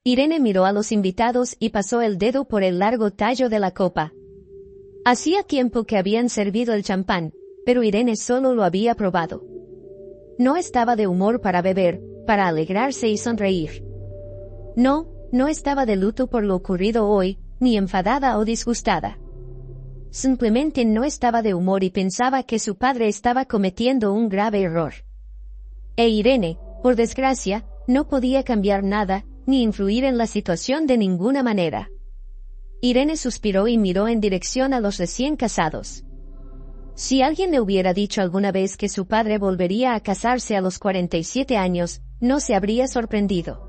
Irene miró a los invitados y pasó el dedo por el largo tallo de la copa. Hacía tiempo que habían servido el champán, pero Irene solo lo había probado. No estaba de humor para beber, para alegrarse y sonreír. No estaba de luto por lo ocurrido hoy, ni enfadada o disgustada. Simplemente no estaba de humor y pensaba que su padre estaba cometiendo un grave error. E Irene, por desgracia, no podía cambiar nada, ni influir en la situación de ninguna manera. Irene suspiró y miró en dirección a los recién casados. Si alguien le hubiera dicho alguna vez que su padre volvería a casarse a los 47 años, no se habría sorprendido.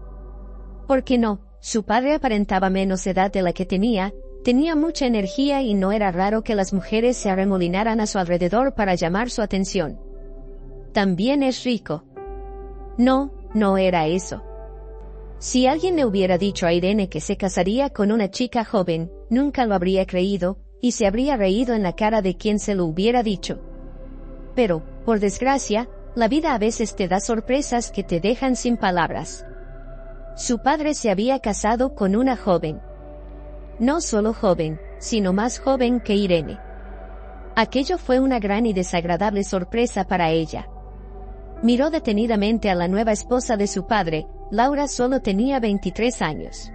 ¿Por qué no? Su padre aparentaba menos edad de la que tenía mucha energía y no era raro que las mujeres se arremolinaran a su alrededor para llamar su atención. También es rico. No era eso. Si alguien le hubiera dicho a Irene que se casaría con una chica joven, nunca lo habría creído, y se habría reído en la cara de quien se lo hubiera dicho. Pero, por desgracia, la vida a veces te da sorpresas que te dejan sin palabras. Su padre se había casado con una joven. No solo joven, sino más joven que Irene. Aquello fue una gran y desagradable sorpresa para ella. Miró detenidamente a la nueva esposa de su padre. Laura solo tenía 23 años.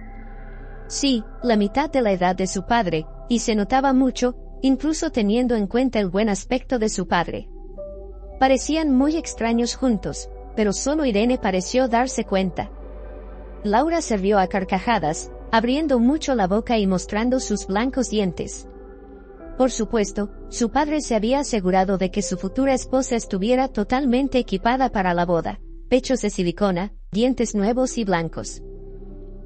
Sí, la mitad de la edad de su padre, y se notaba mucho, incluso teniendo en cuenta el buen aspecto de su padre. Parecían muy extraños juntos, pero solo Irene pareció darse cuenta. Laura se rió a carcajadas, abriendo mucho la boca y mostrando sus blancos dientes. Por supuesto, su padre se había asegurado de que su futura esposa estuviera totalmente equipada para la boda, pechos de silicona, dientes nuevos y blancos.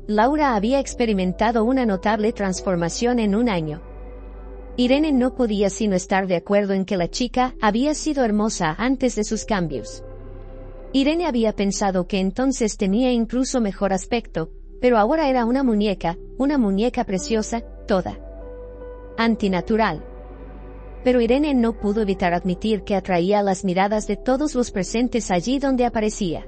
Laura había experimentado una notable transformación en un año. Irene no podía sino estar de acuerdo en que la chica había sido hermosa antes de sus cambios. Irene había pensado que entonces tenía incluso mejor aspecto, pero ahora era una muñeca preciosa, toda antinatural. Pero Irene no pudo evitar admitir que atraía las miradas de todos los presentes allí donde aparecía.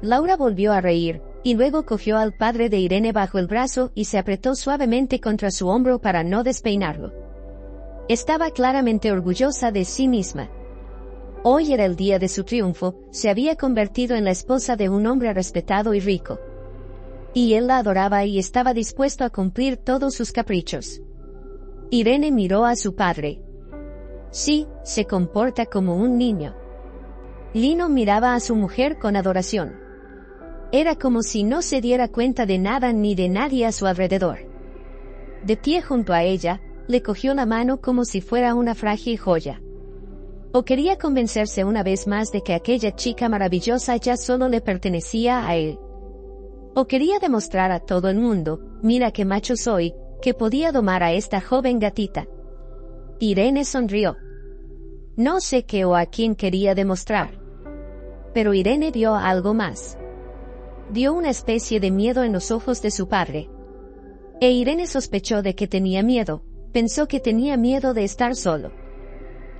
Laura volvió a reír, y luego cogió al padre de Irene bajo el brazo y se apretó suavemente contra su hombro para no despeinarlo. Estaba claramente orgullosa de sí misma. Hoy era el día de su triunfo, se había convertido en la esposa de un hombre respetado y rico. Y él la adoraba y estaba dispuesto a cumplir todos sus caprichos. Irene miró a su padre. Sí, se comporta como un niño. Lino miraba a su mujer con adoración. Era como si no se diera cuenta de nada ni de nadie a su alrededor. De pie junto a ella, le cogió la mano como si fuera una frágil joya. O quería convencerse una vez más de que aquella chica maravillosa ya solo le pertenecía a él. O quería demostrar a todo el mundo, mira qué macho soy, que podía domar a esta joven gatita. Irene sonrió. No sé qué o a quién quería demostrar. Pero Irene vio algo más. Dio una especie de miedo en los ojos de su padre. E Irene sospechó de que tenía miedo, pensó que tenía miedo de estar solo.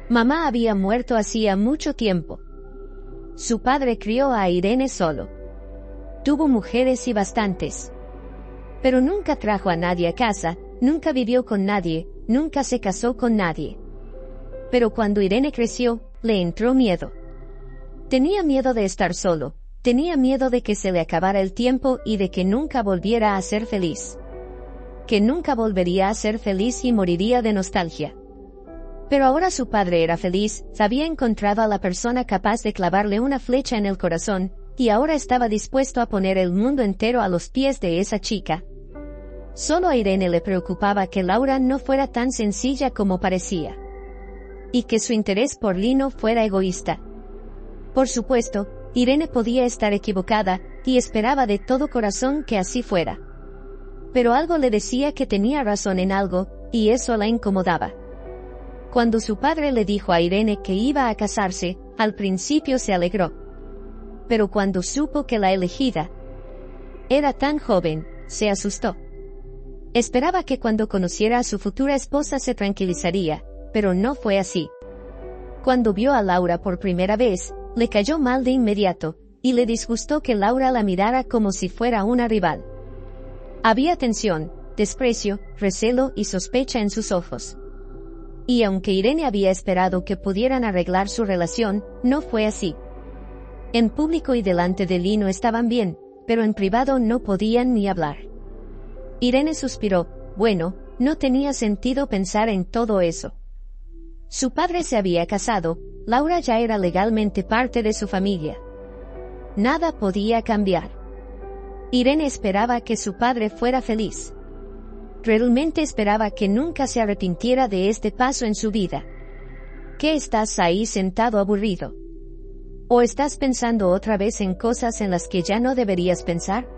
Mamá había muerto hacía mucho tiempo. Su padre crió a Irene solo. Tuvo mujeres y bastantes. Pero nunca trajo a nadie a casa, nunca vivió con nadie, nunca se casó con nadie. Pero cuando Irene creció, le entró miedo. Tenía miedo de estar solo, tenía miedo de que se le acabara el tiempo y de que nunca volviera a ser feliz. Que nunca volvería a ser feliz y moriría de nostalgia. Pero ahora su padre era feliz, había encontrado a la persona capaz de clavarle una flecha en el corazón, y ahora estaba dispuesto a poner el mundo entero a los pies de esa chica. Solo a Irene le preocupaba que Laura no fuera tan sencilla como parecía. Y que su interés por Lino fuera egoísta. Por supuesto, Irene podía estar equivocada, y esperaba de todo corazón que así fuera. Pero algo le decía que tenía razón en algo, y eso la incomodaba. Cuando su padre le dijo a Irene que iba a casarse, al principio se alegró. Pero cuando supo que la elegida era tan joven, se asustó. Esperaba que cuando conociera a su futura esposa se tranquilizaría, pero no fue así. Cuando vio a Laura por primera vez, le cayó mal de inmediato, y le disgustó que Laura la mirara como si fuera una rival. Había tensión, desprecio, recelo y sospecha en sus ojos. Y aunque Irene había esperado que pudieran arreglar su relación, no fue así. En público y delante de Lino estaban bien, pero en privado no podían ni hablar. Irene suspiró. Bueno, no tenía sentido pensar en todo eso. Su padre se había casado, Laura ya era legalmente parte de su familia. Nada podía cambiar. Irene esperaba que su padre fuera feliz. Realmente esperaba que nunca se arrepintiera de este paso en su vida. ¿Qué estás ahí sentado aburrido? ¿O estás pensando otra vez en cosas en las que ya no deberías pensar?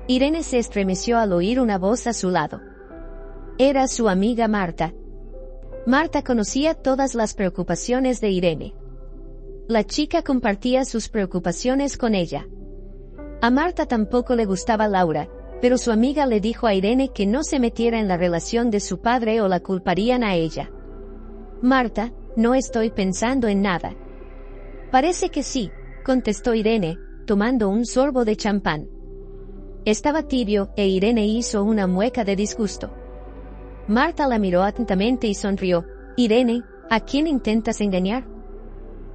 Irene se estremeció al oír una voz a su lado. Era su amiga Marta. Marta conocía todas las preocupaciones de Irene. La chica compartía sus preocupaciones con ella. A Marta tampoco le gustaba Laura, pero su amiga le dijo a Irene que no se metiera en la relación de su padre o la culparían a ella. Marta, no estoy pensando en nada. Parece que sí, contestó Irene, tomando un sorbo de champán. Estaba tibio e Irene hizo una mueca de disgusto. Marta la miró atentamente y sonrió. Irene, ¿a quién intentas engañar?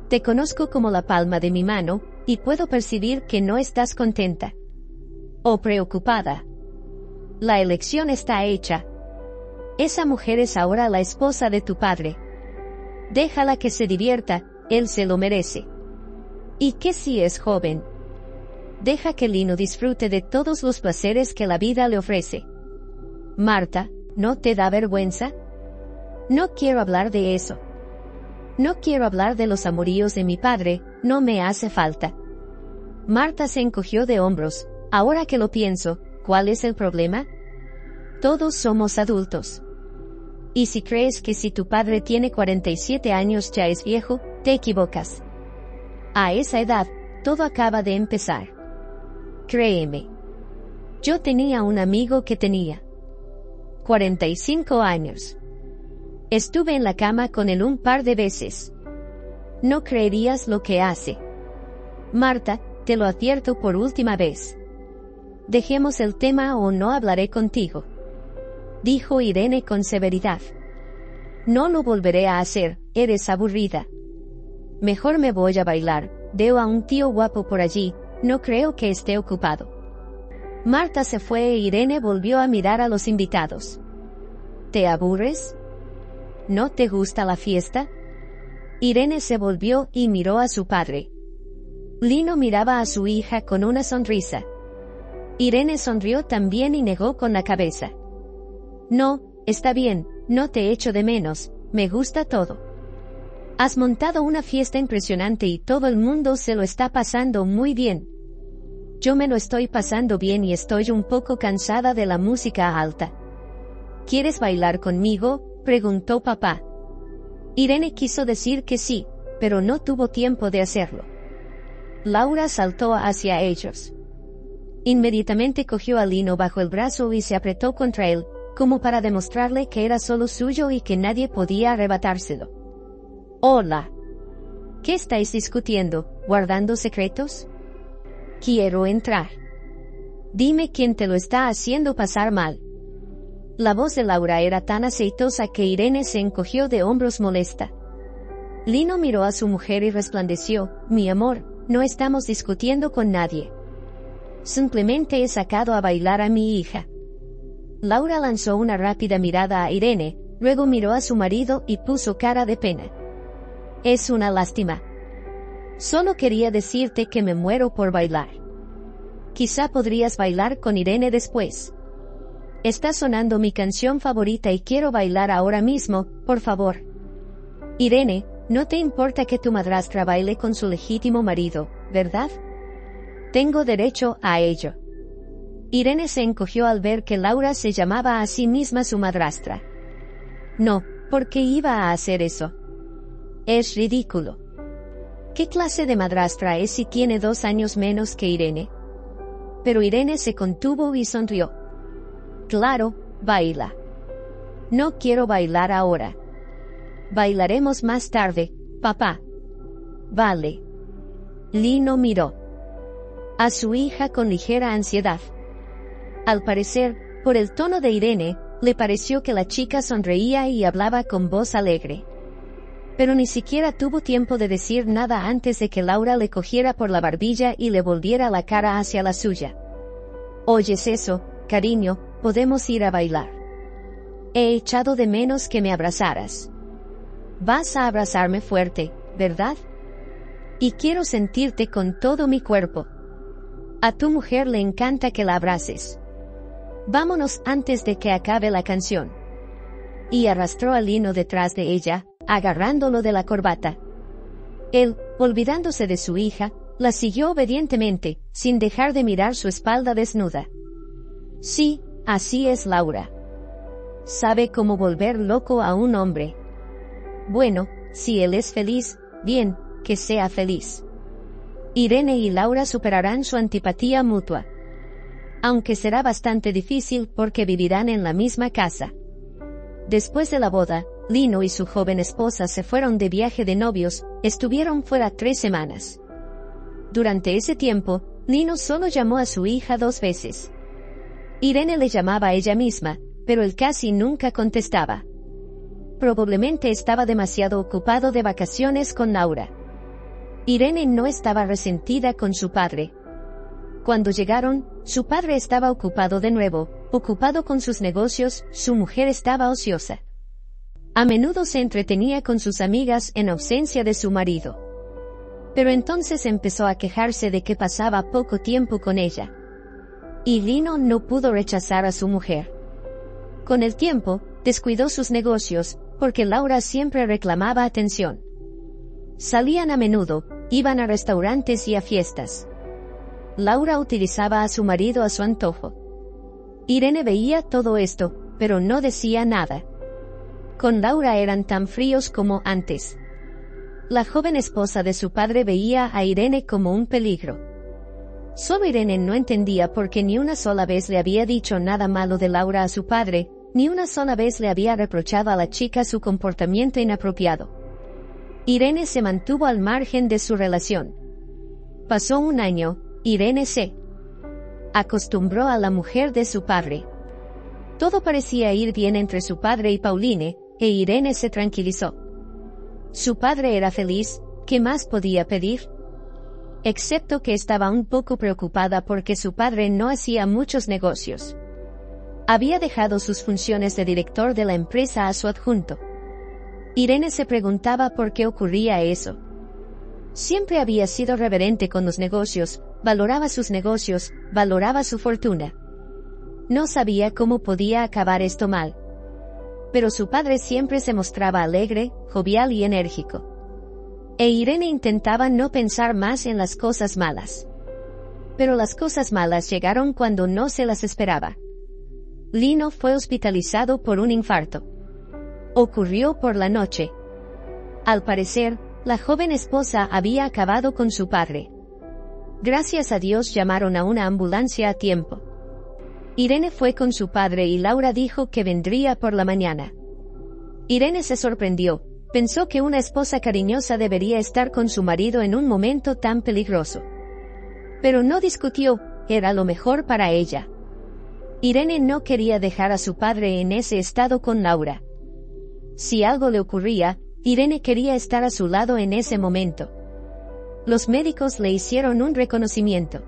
Te conozco como la palma de mi mano, y puedo percibir que no estás contenta. O preocupada. La elección está hecha. Esa mujer es ahora la esposa de tu padre. Déjala que se divierta, él se lo merece. ¿Y qué si es joven? Deja que Lino disfrute de todos los placeres que la vida le ofrece. Marta, ¿no te da vergüenza? No quiero hablar de eso. No quiero hablar de los amoríos de mi padre, no me hace falta. Marta se encogió de hombros. Ahora que lo pienso, ¿cuál es el problema? Todos somos adultos. Y si crees que si tu padre tiene 47 años ya es viejo, te equivocas. A esa edad, todo acaba de empezar. Créeme. Yo tenía un amigo que tenía 45 años. Estuve en la cama con él un par de veces. No creerías lo que hace. Marta, te lo advierto por última vez. Dejemos el tema o no hablaré contigo. Dijo Irene con severidad. No lo volveré a hacer, eres aburrida. Mejor me voy a bailar, veo a un tío guapo por allí, no creo que esté ocupado. Marta se fue e Irene volvió a mirar a los invitados. ¿Te aburres? ¿No te gusta la fiesta? Irene se volvió y miró a su padre. Lino miraba a su hija con una sonrisa. Irene sonrió también y negó con la cabeza. No, está bien, no te echo de menos, me gusta todo. Has montado una fiesta impresionante y todo el mundo se lo está pasando muy bien. Yo me lo estoy pasando bien y estoy un poco cansada de la música alta. ¿Quieres bailar conmigo?, preguntó papá. Irene quiso decir que sí, pero no tuvo tiempo de hacerlo. Laura saltó hacia ellos. Inmediatamente cogió a Lino bajo el brazo y se apretó contra él, como para demostrarle que era solo suyo y que nadie podía arrebatárselo. Hola. ¿Qué estáis discutiendo, guardando secretos? Quiero entrar. Dime quién te lo está haciendo pasar mal. La voz de Laura era tan aceitosa que Irene se encogió de hombros molesta. Lino miró a su mujer y resplandeció. Mi amor, no estamos discutiendo con nadie. Simplemente he sacado a bailar a mi hija. Laura lanzó una rápida mirada a Irene, luego miró a su marido y puso cara de pena. Es una lástima. Solo quería decirte que me muero por bailar. Quizá podrías bailar con Irene después. Está sonando mi canción favorita y quiero bailar ahora mismo, por favor. Irene, no te importa que tu madrastra baile con su legítimo marido, ¿verdad? Tengo derecho a ello. Irene se encogió al ver que Laura se llamaba a sí misma su madrastra. No, ¿por qué iba a hacer eso? Es ridículo. ¿Qué clase de madrastra es si tiene 2 años menos que Irene? Pero Irene se contuvo y sonrió. Claro, baila. No quiero bailar ahora. Bailaremos más tarde, papá. Vale. Lino miró a su hija con ligera ansiedad. Al parecer, por el tono de Irene, le pareció que la chica sonreía y hablaba con voz alegre. Pero ni siquiera tuvo tiempo de decir nada antes de que Laura le cogiera por la barbilla y le volviera la cara hacia la suya. «¿Oyes eso, cariño? Podemos ir a bailar. He echado de menos que me abrazaras. Vas a abrazarme fuerte, ¿verdad? Y quiero sentirte con todo mi cuerpo. A tu mujer le encanta que la abraces. Vámonos antes de que acabe la canción». Y arrastró a Lino detrás de ella, agarrándolo de la corbata. Él, olvidándose de su hija, la siguió obedientemente, sin dejar de mirar su espalda desnuda. Sí, así es Laura. Sabe cómo volver loco a un hombre. Bueno, si él es feliz, bien, que sea feliz. Irene y Laura superarán su antipatía mutua. Aunque será bastante difícil porque vivirán en la misma casa. Después de la boda, Lino y su joven esposa se fueron de viaje de novios, estuvieron fuera 3 semanas. Durante ese tiempo, Lino solo llamó a su hija 2 veces. Irene le llamaba a ella misma, pero él casi nunca contestaba. Probablemente estaba demasiado ocupado de vacaciones con Laura. Irene no estaba resentida con su padre. Cuando llegaron, su padre estaba ocupado de nuevo, ocupado con sus negocios, su mujer estaba ociosa. A menudo se entretenía con sus amigas en ausencia de su marido. Pero entonces empezó a quejarse de que pasaba poco tiempo con ella. Y Lino no pudo rechazar a su mujer. Con el tiempo, descuidó sus negocios, porque Laura siempre reclamaba atención. Salían a menudo, iban a restaurantes y a fiestas. Laura utilizaba a su marido a su antojo. Irene veía todo esto, pero no decía nada. Con Laura eran tan fríos como antes. La joven esposa de su padre veía a Irene como un peligro. Solo Irene no entendía por qué ni una sola vez le había dicho nada malo de Laura a su padre, ni una sola vez le había reprochado a la chica su comportamiento inapropiado. Irene se mantuvo al margen de su relación. Pasó un año, Irene se acostumbró a la mujer de su padre. Todo parecía ir bien entre su padre y Pauline, e Irene se tranquilizó. Su padre era feliz, ¿qué más podía pedir? Excepto que estaba un poco preocupada porque su padre no hacía muchos negocios. Había dejado sus funciones de director de la empresa a su adjunto. Irene se preguntaba por qué ocurría eso. Siempre había sido reverente con los negocios, valoraba sus negocios, valoraba su fortuna. No sabía cómo podía acabar esto mal. Pero su padre siempre se mostraba alegre, jovial y enérgico. E Irene intentaba no pensar más en las cosas malas. Pero las cosas malas llegaron cuando no se las esperaba. Lino fue hospitalizado por un infarto. Ocurrió por la noche. Al parecer, la joven esposa había acabado con su padre. Gracias a Dios llamaron a una ambulancia a tiempo. Irene fue con su padre y Laura dijo que vendría por la mañana. Irene se sorprendió, pensó que una esposa cariñosa debería estar con su marido en un momento tan peligroso. Pero no discutió, era lo mejor para ella. Irene no quería dejar a su padre en ese estado con Laura. Si algo le ocurría, Irene quería estar a su lado en ese momento. Los médicos le hicieron un reconocimiento.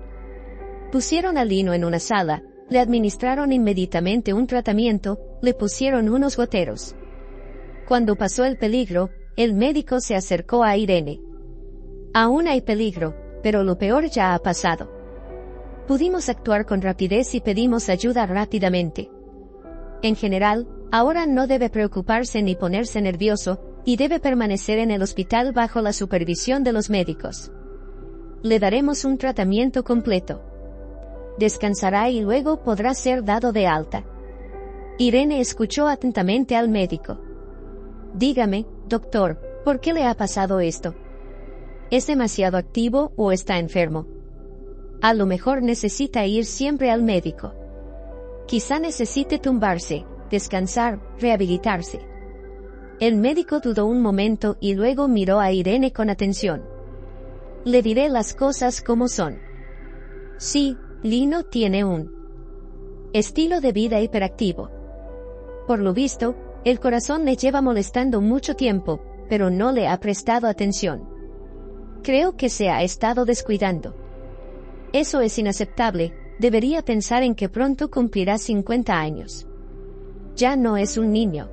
Pusieron a Lino en una sala, le administraron inmediatamente un tratamiento, le pusieron unos goteros. Cuando pasó el peligro, el médico se acercó a Irene. Aún hay peligro, pero lo peor ya ha pasado. Pudimos actuar con rapidez y pedimos ayuda rápidamente. En general, ahora no debe preocuparse ni ponerse nervioso, y debe permanecer en el hospital bajo la supervisión de los médicos. Le daremos un tratamiento completo. Descansará y luego podrá ser dado de alta. Irene escuchó atentamente al médico. Dígame, doctor, ¿por qué le ha pasado esto? ¿Es demasiado activo o está enfermo? A lo mejor necesita ir siempre al médico. Quizá necesite tumbarse, descansar, rehabilitarse. El médico dudó un momento y luego miró a Irene con atención. Le diré las cosas como son. Sí, Lino tiene un Estilo de vida hiperactivo. Por lo visto, el corazón le lleva molestando mucho tiempo, pero no le ha prestado atención. Creo que se ha estado descuidando. Eso es inaceptable, debería pensar en que pronto cumplirá 50 años. Ya no es un niño.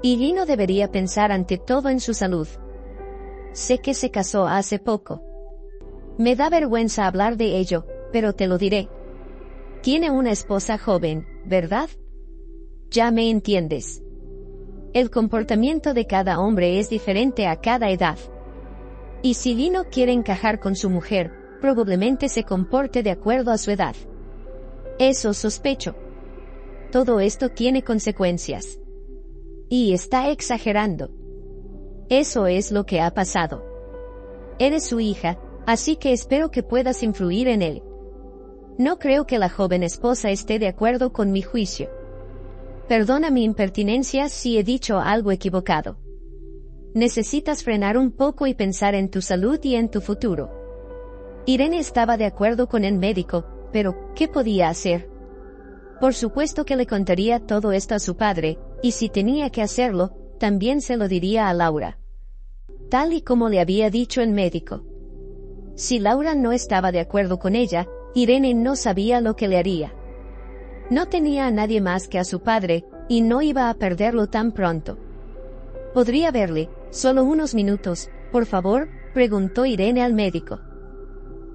Y Lino debería pensar ante todo en su salud. Sé que se casó hace poco. Me da vergüenza hablar de ello, pero te lo diré. Tiene una esposa joven, ¿verdad? Ya me entiendes. El comportamiento de cada hombre es diferente a cada edad. Y si Lino quiere encajar con su mujer, probablemente se comporte de acuerdo a su edad. Eso sospecho. Todo esto tiene consecuencias. Y está exagerando. Eso es lo que ha pasado. Eres su hija, así que espero que puedas influir en él. No creo que la joven esposa esté de acuerdo con mi juicio. Perdona mi impertinencia si he dicho algo equivocado. Necesitas frenar un poco y pensar en tu salud y en tu futuro. Irene estaba de acuerdo con el médico, pero ¿qué podía hacer? Por supuesto que le contaría todo esto a su padre, y si tenía que hacerlo, también se lo diría a Laura. Tal y como le había dicho el médico. Si Laura no estaba de acuerdo con ella, Irene no sabía lo que le haría. No tenía a nadie más que a su padre, y no iba a perderlo tan pronto. ¿Podría verle, solo unos minutos, por favor?, preguntó Irene al médico.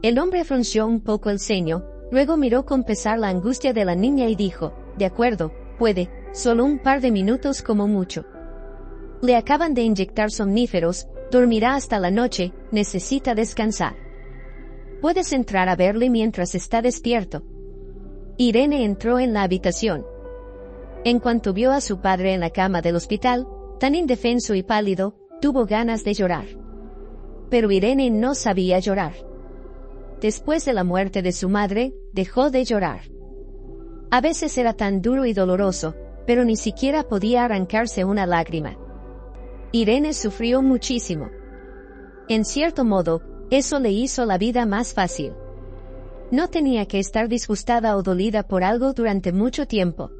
El hombre frunció un poco el ceño, luego miró con pesar la angustia de la niña y dijo, de acuerdo, puede, solo un par de minutos como mucho. Le acaban de inyectar somníferos, dormirá hasta la noche, necesita descansar. Puedes entrar a verle mientras está despierto. Irene entró en la habitación. En cuanto vio a su padre en la cama del hospital, tan indefenso y pálido, tuvo ganas de llorar. Pero Irene no sabía llorar. Después de la muerte de su madre, dejó de llorar. A veces era tan duro y doloroso, pero ni siquiera podía arrancarse una lágrima. Irene sufrió muchísimo. En cierto modo, eso le hizo la vida más fácil. No tenía que estar disgustada o dolida por algo durante mucho tiempo.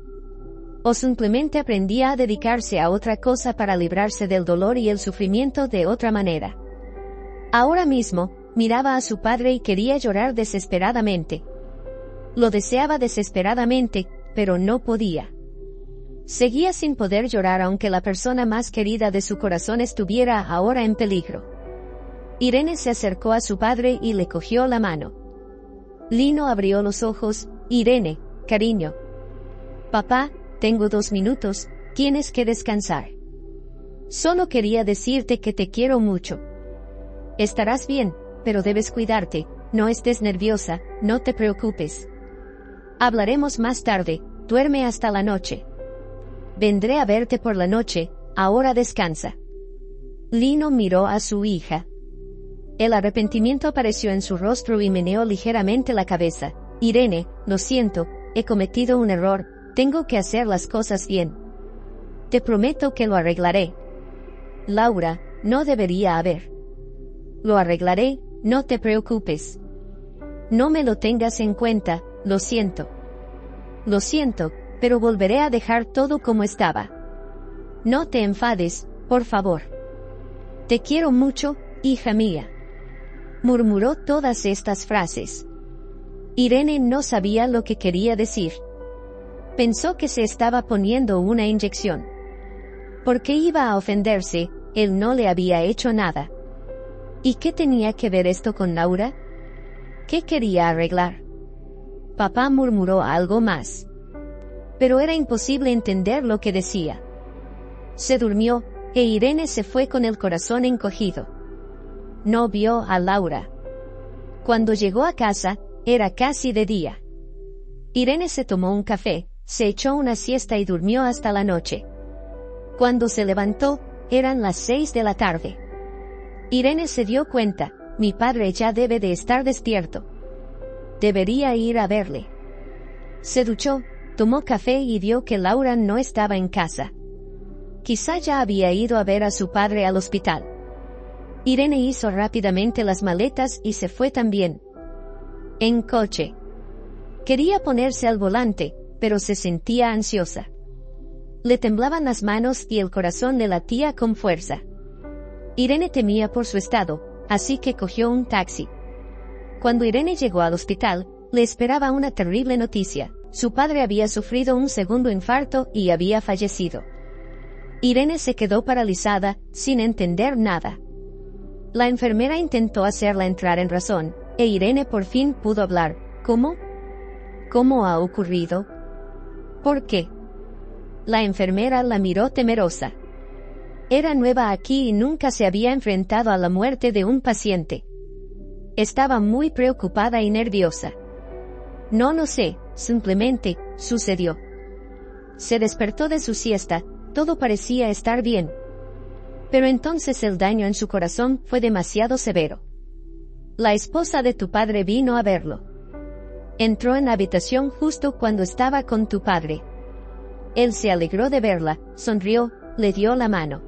O simplemente aprendía a dedicarse a otra cosa para librarse del dolor y el sufrimiento de otra manera. Ahora mismo, miraba a su padre y quería llorar desesperadamente. Lo deseaba desesperadamente, pero no podía. Seguía sin poder llorar aunque la persona más querida de su corazón estuviera ahora en peligro. Irene se acercó a su padre y le cogió la mano. Lino abrió los ojos. Irene, cariño. Papá, tengo 2 minutos, tienes que descansar. Solo quería decirte que te quiero mucho. Estarás bien, pero debes cuidarte, no estés nerviosa, no te preocupes. Hablaremos más tarde, duerme hasta la noche. Vendré a verte por la noche, ahora descansa. Lino miró a su hija. El arrepentimiento apareció en su rostro y meneó ligeramente la cabeza. Irene, lo siento, he cometido un error, tengo que hacer las cosas bien. Te prometo que lo arreglaré. Laura, no debería haber. Lo arreglaré, no te preocupes. No me lo tengas en cuenta, lo siento. Lo siento, pero volveré a dejar todo como estaba. No te enfades, por favor. Te quiero mucho, hija mía. Murmuró todas estas frases. Irene no sabía lo que quería decir. Pensó que se estaba poniendo una inyección. ¿Por qué iba a ofenderse? Él no le había hecho nada. ¿Y qué tenía que ver esto con Laura? ¿Qué quería arreglar? Papá murmuró algo más. Pero era imposible entender lo que decía. Se durmió, e Irene se fue con el corazón encogido. No vio a Laura. Cuando llegó a casa, era casi de día. Irene se tomó un café, se echó una siesta y durmió hasta la noche. Cuando se levantó, eran las 6 de la tarde. Irene se dio cuenta, mi padre ya debe de estar despierto. Debería ir a verle. Se duchó, tomó café y vio que Laura no estaba en casa. Quizá ya había ido a ver a su padre al hospital. Irene hizo rápidamente las maletas y se fue también. En coche. Quería ponerse al volante, pero se sentía ansiosa. Le temblaban las manos y el corazón le latía con fuerza. Irene temía por su estado, así que cogió un taxi. Cuando Irene llegó al hospital, le esperaba una terrible noticia. Su padre había sufrido un segundo infarto y había fallecido. Irene se quedó paralizada, sin entender nada. La enfermera intentó hacerla entrar en razón, e Irene por fin pudo hablar. ¿Cómo? ¿Cómo ha ocurrido? ¿Por qué? La enfermera la miró temerosa. Era nueva aquí y nunca se había enfrentado a la muerte de un paciente. Estaba muy preocupada y nerviosa. No lo sé, simplemente, sucedió. Se despertó de su siesta, todo parecía estar bien. Pero entonces el daño en su corazón fue demasiado severo. La esposa de tu padre vino a verlo. Entró en la habitación justo cuando estaba con tu padre. Él se alegró de verla, sonrió, le dio la mano.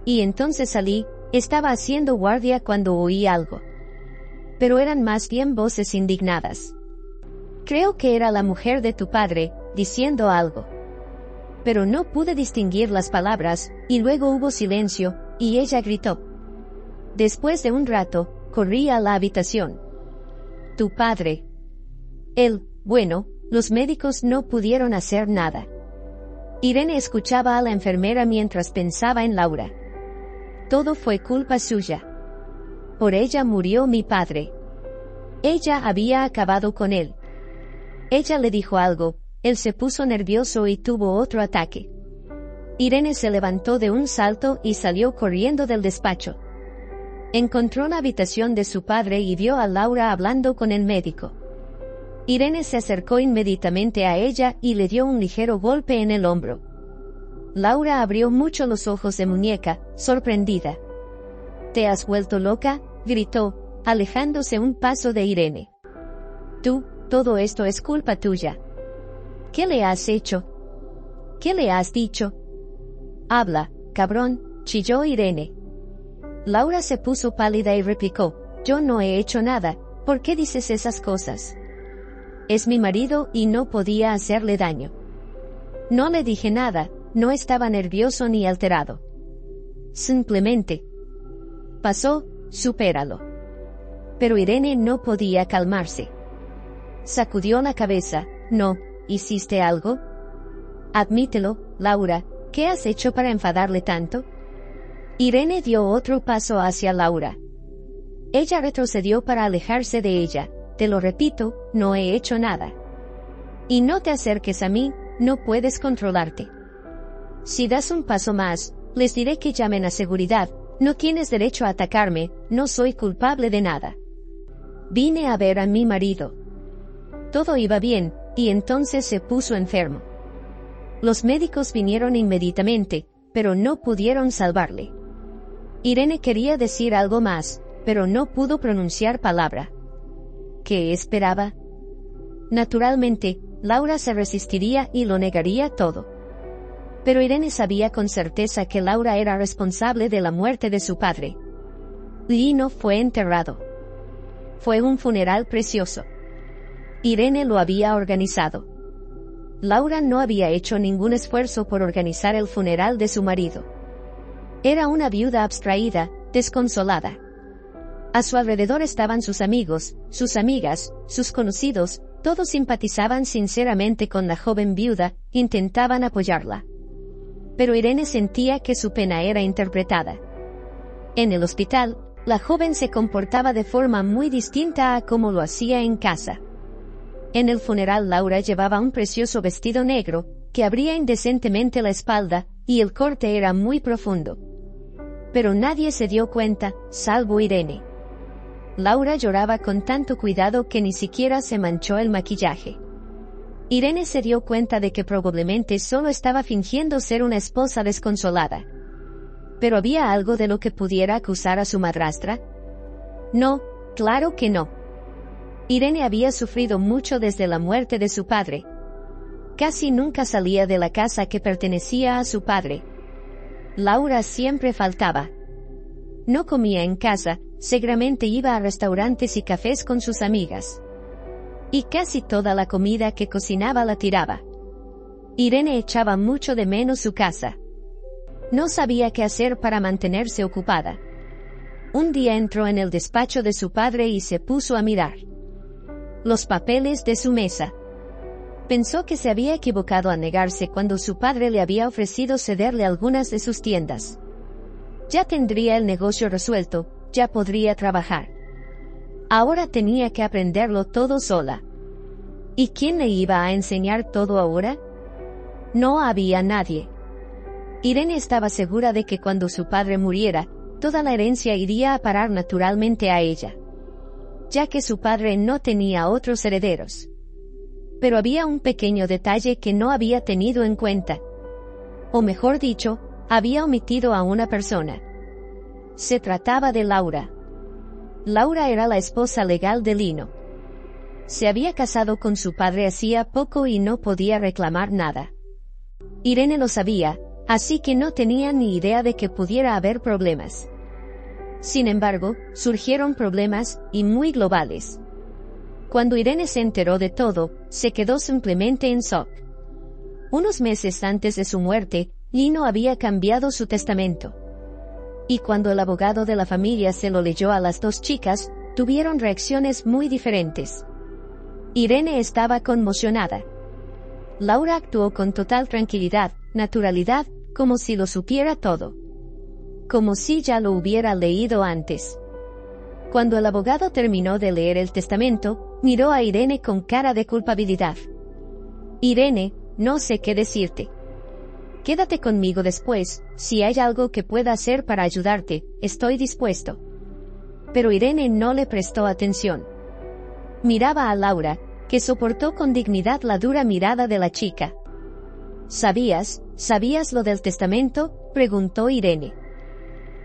Y entonces salí, estaba haciendo guardia cuando oí algo. Pero eran más bien voces indignadas. Creo que era la mujer de tu padre, diciendo algo. Pero no pude distinguir las palabras, y luego hubo silencio, y ella gritó. Después de un rato, corrí a la habitación. Tu padre. Bueno, los médicos no pudieron hacer nada. Irene escuchaba a la enfermera mientras pensaba en Laura. Todo fue culpa suya. Por ella murió mi padre. Ella había acabado con él. Ella le dijo algo, él se puso nervioso y tuvo otro ataque. Irene se levantó de un salto y salió corriendo del despacho. Encontró la habitación de su padre y vio a Laura hablando con el médico. Irene se acercó inmediatamente a ella y le dio un ligero golpe en el hombro. Laura abrió mucho los ojos de muñeca, sorprendida. ¿Te has vuelto loca?, gritó, alejándose un paso de Irene. Todo esto es culpa tuya. ¿Qué le has hecho? ¿Qué le has dicho? Habla, cabrón, chilló Irene. Laura se puso pálida y replicó, yo no he hecho nada, ¿por qué dices esas cosas? Es mi marido y no podía hacerle daño. No le dije nada, no estaba nervioso ni alterado. Simplemente. Pasó, supéralo. Pero Irene no podía calmarse. Sacudió la cabeza, no, ¿hiciste algo? Admítelo, Laura, ¿qué has hecho para enfadarle tanto? Irene dio otro paso hacia Laura. Ella retrocedió para alejarse de ella. Te lo repito, no he hecho nada. Y no te acerques a mí, no puedes controlarte. Si das un paso más, les diré que llamen a seguridad, no tienes derecho a atacarme, no soy culpable de nada. Vine a ver a mi marido. Todo iba bien, y entonces se puso enfermo. Los médicos vinieron inmediatamente, pero no pudieron salvarle. Irene quería decir algo más, pero no pudo pronunciar palabra. ¿Qué esperaba? Naturalmente, Laura se resistiría y lo negaría todo. Pero Irene sabía con certeza que Laura era responsable de la muerte de su padre. Lino fue enterrado. Fue un funeral precioso. Irene lo había organizado. Laura no había hecho ningún esfuerzo por organizar el funeral de su marido. Era una viuda abstraída, desconsolada. A su alrededor estaban sus amigos, sus amigas, sus conocidos, todos simpatizaban sinceramente con la joven viuda, intentaban apoyarla. Pero Irene sentía que su pena era interpretada. En el hospital, la joven se comportaba de forma muy distinta a como lo hacía en casa. En el funeral Laura llevaba un precioso vestido negro, que abría indecentemente la espalda, y el corte era muy profundo. Pero nadie se dio cuenta, salvo Irene. Laura lloraba con tanto cuidado que ni siquiera se manchó el maquillaje. Irene se dio cuenta de que probablemente solo estaba fingiendo ser una esposa desconsolada. ¿Pero había algo de lo que pudiera acusar a su madrastra? No, claro que no. Irene había sufrido mucho desde la muerte de su padre. Casi nunca salía de la casa que pertenecía a su padre. Laura siempre faltaba. No comía en casa, seguramente iba a restaurantes y cafés con sus amigas. y casi toda la comida que cocinaba la tiraba. Irene echaba mucho de menos su casa. No sabía qué hacer para mantenerse ocupada. Un día entró en el despacho de su padre y se puso a mirar los papeles de su mesa. Pensó que se había equivocado al negarse cuando su padre le había ofrecido cederle algunas de sus tiendas. Ya tendría el negocio resuelto, ya podría trabajar. Ahora tenía que aprenderlo todo sola. ¿Y quién le iba a enseñar todo ahora? No había nadie. Irene estaba segura de que cuando su padre muriera, toda la herencia iría a parar naturalmente a ella, ya que su padre no tenía otros herederos. Pero había un pequeño detalle que no había tenido en cuenta. O mejor dicho, había omitido a una persona. Se trataba de Laura. Laura era la esposa legal de Lino. Se había casado con su padre hacía poco y no podía reclamar nada. Irene lo sabía, así que no tenía ni idea de que pudiera haber problemas. Sin embargo, surgieron problemas, y muy globales. Cuando Irene se enteró de todo, se quedó simplemente en shock. Unos meses antes de su muerte, Lino había cambiado su testamento. Y cuando el abogado de la familia se lo leyó a las dos chicas, tuvieron reacciones muy diferentes. Irene estaba conmocionada. Laura actuó con total tranquilidad, naturalidad, como si lo supiera todo. Como si ya lo hubiera leído antes. Cuando el abogado terminó de leer el testamento, miró a Irene con cara de culpabilidad. Irene, no sé qué decirte. Quédate conmigo después, si hay algo que pueda hacer para ayudarte, estoy dispuesto. Pero Irene no le prestó atención. Miraba a Laura, que soportó con dignidad la dura mirada de la chica. ¿Sabías lo del testamento?, preguntó Irene.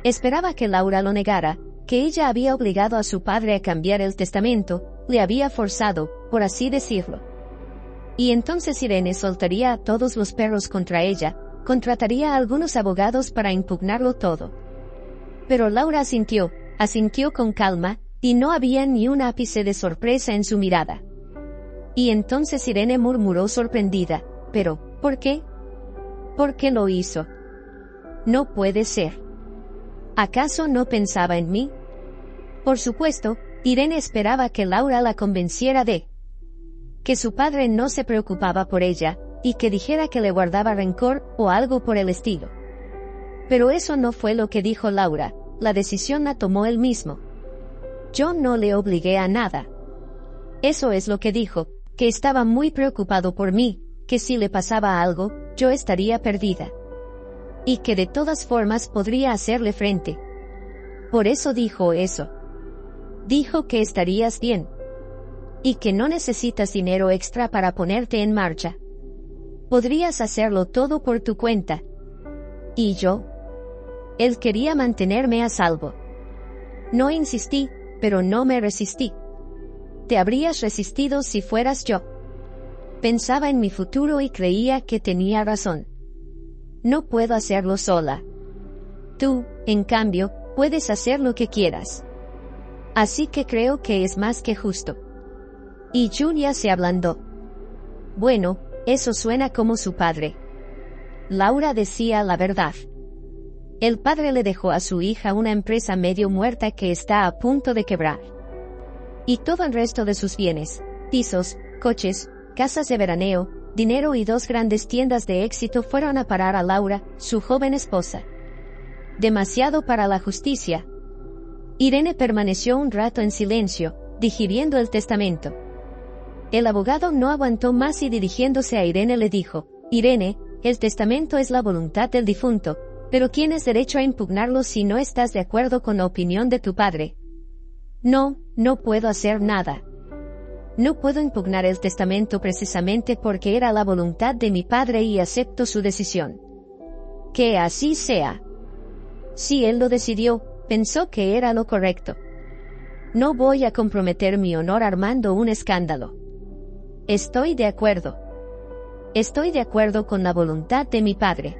Esperaba que Laura lo negara, que ella había obligado a su padre a cambiar el testamento, le había forzado, por así decirlo. Y entonces Irene soltaría a todos los perros contra ella, contrataría a algunos abogados para impugnarlo todo. Pero Laura asintió con calma, y no había ni un ápice de sorpresa en su mirada. Y entonces Irene murmuró sorprendida, ¿pero por qué? ¿Por qué lo hizo? No puede ser. ¿Acaso no pensaba en mí? Por supuesto, Irene esperaba que Laura la convenciera de que su padre no se preocupaba por ella, y que dijera que le guardaba rencor, o algo por el estilo. Pero eso no fue lo que dijo Laura, la decisión la tomó él mismo. Yo no le obligué a nada. Eso es lo que dijo, que estaba muy preocupado por mí, que si le pasaba algo, yo estaría perdida. Y que de todas formas podría hacerle frente. Por eso dijo eso. Dijo que estarías bien. Y que no necesitas dinero extra para ponerte en marcha. Podrías hacerlo todo por tu cuenta. ¿Y yo? Él quería mantenerme a salvo. No insistí, pero no me resistí. Te habrías resistido si fueras yo. Pensaba en mi futuro y creía que tenía razón. No puedo hacerlo sola. Tú, en cambio, puedes hacer lo que quieras. Así que creo que es más que justo. Y Julia se ablandó. Bueno, eso suena como su padre. Laura decía la verdad. El padre le dejó a su hija una empresa medio muerta que está a punto de quebrar. Y todo el resto de sus bienes, pisos, coches, casas de veraneo, dinero y 2 grandes tiendas de éxito fueron a parar a Laura, su joven esposa. Demasiado para la justicia. Irene permaneció un rato en silencio, digiriendo el testamento. El abogado no aguantó más y dirigiéndose a Irene le dijo, Irene, el testamento es la voluntad del difunto, pero ¿tienes derecho a impugnarlo si no estás de acuerdo con la opinión de tu padre? No puedo hacer nada. No puedo impugnar el testamento precisamente porque era la voluntad de mi padre y acepto su decisión. Que así sea. Si él lo decidió, pensó que era lo correcto. No voy a comprometer mi honor armando un escándalo. Estoy de acuerdo. Estoy de acuerdo con la voluntad de mi padre.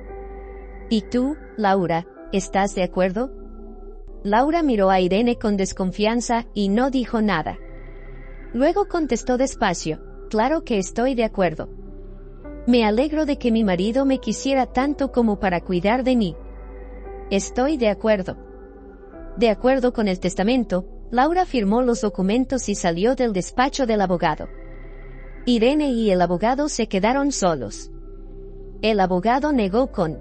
¿Y tú, Laura, estás de acuerdo? Laura miró a Irene con desconfianza y no dijo nada. Luego contestó despacio, claro que estoy de acuerdo. Me alegro de que mi marido me quisiera tanto como para cuidar de mí. Estoy de acuerdo. De acuerdo con el testamento, Laura firmó los documentos y salió del despacho del abogado. Irene y el abogado se quedaron solos. El abogado negó con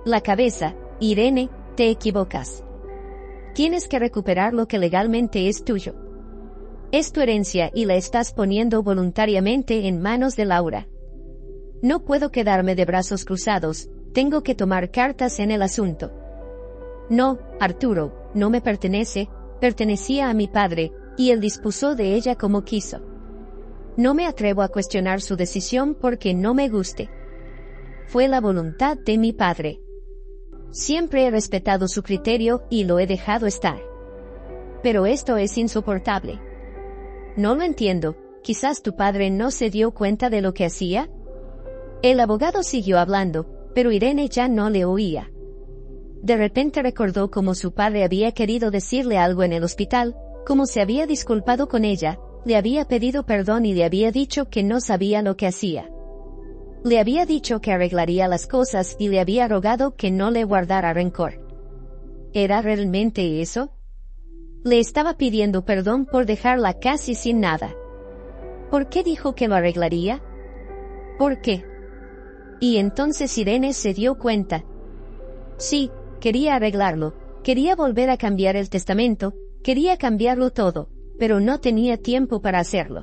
la cabeza, Irene, te equivocas. Tienes que recuperar lo que legalmente es tuyo. Es tu herencia y la estás poniendo voluntariamente en manos de Laura. No puedo quedarme de brazos cruzados, tengo que tomar cartas en el asunto. No, Arturo, no me pertenece, pertenecía a mi padre, y él dispuso de ella como quiso. No me atrevo a cuestionar su decisión porque no me guste. Fue la voluntad de mi padre. Siempre he respetado su criterio y lo he dejado estar. Pero esto es insoportable. No lo entiendo, quizás tu padre no se dio cuenta de lo que hacía. El abogado siguió hablando, pero Irene ya no le oía. De repente recordó cómo su padre había querido decirle algo en el hospital, cómo se había disculpado con ella, le había pedido perdón y le había dicho que no sabía lo que hacía. Le había dicho que arreglaría las cosas y le había rogado que no le guardara rencor. ¿Era realmente eso? Le estaba pidiendo perdón por dejarla casi sin nada. ¿Por qué dijo que lo arreglaría? ¿Por qué? Y entonces Irene se dio cuenta. Sí, quería arreglarlo, quería volver a cambiar el testamento, quería cambiarlo todo, pero no tenía tiempo para hacerlo.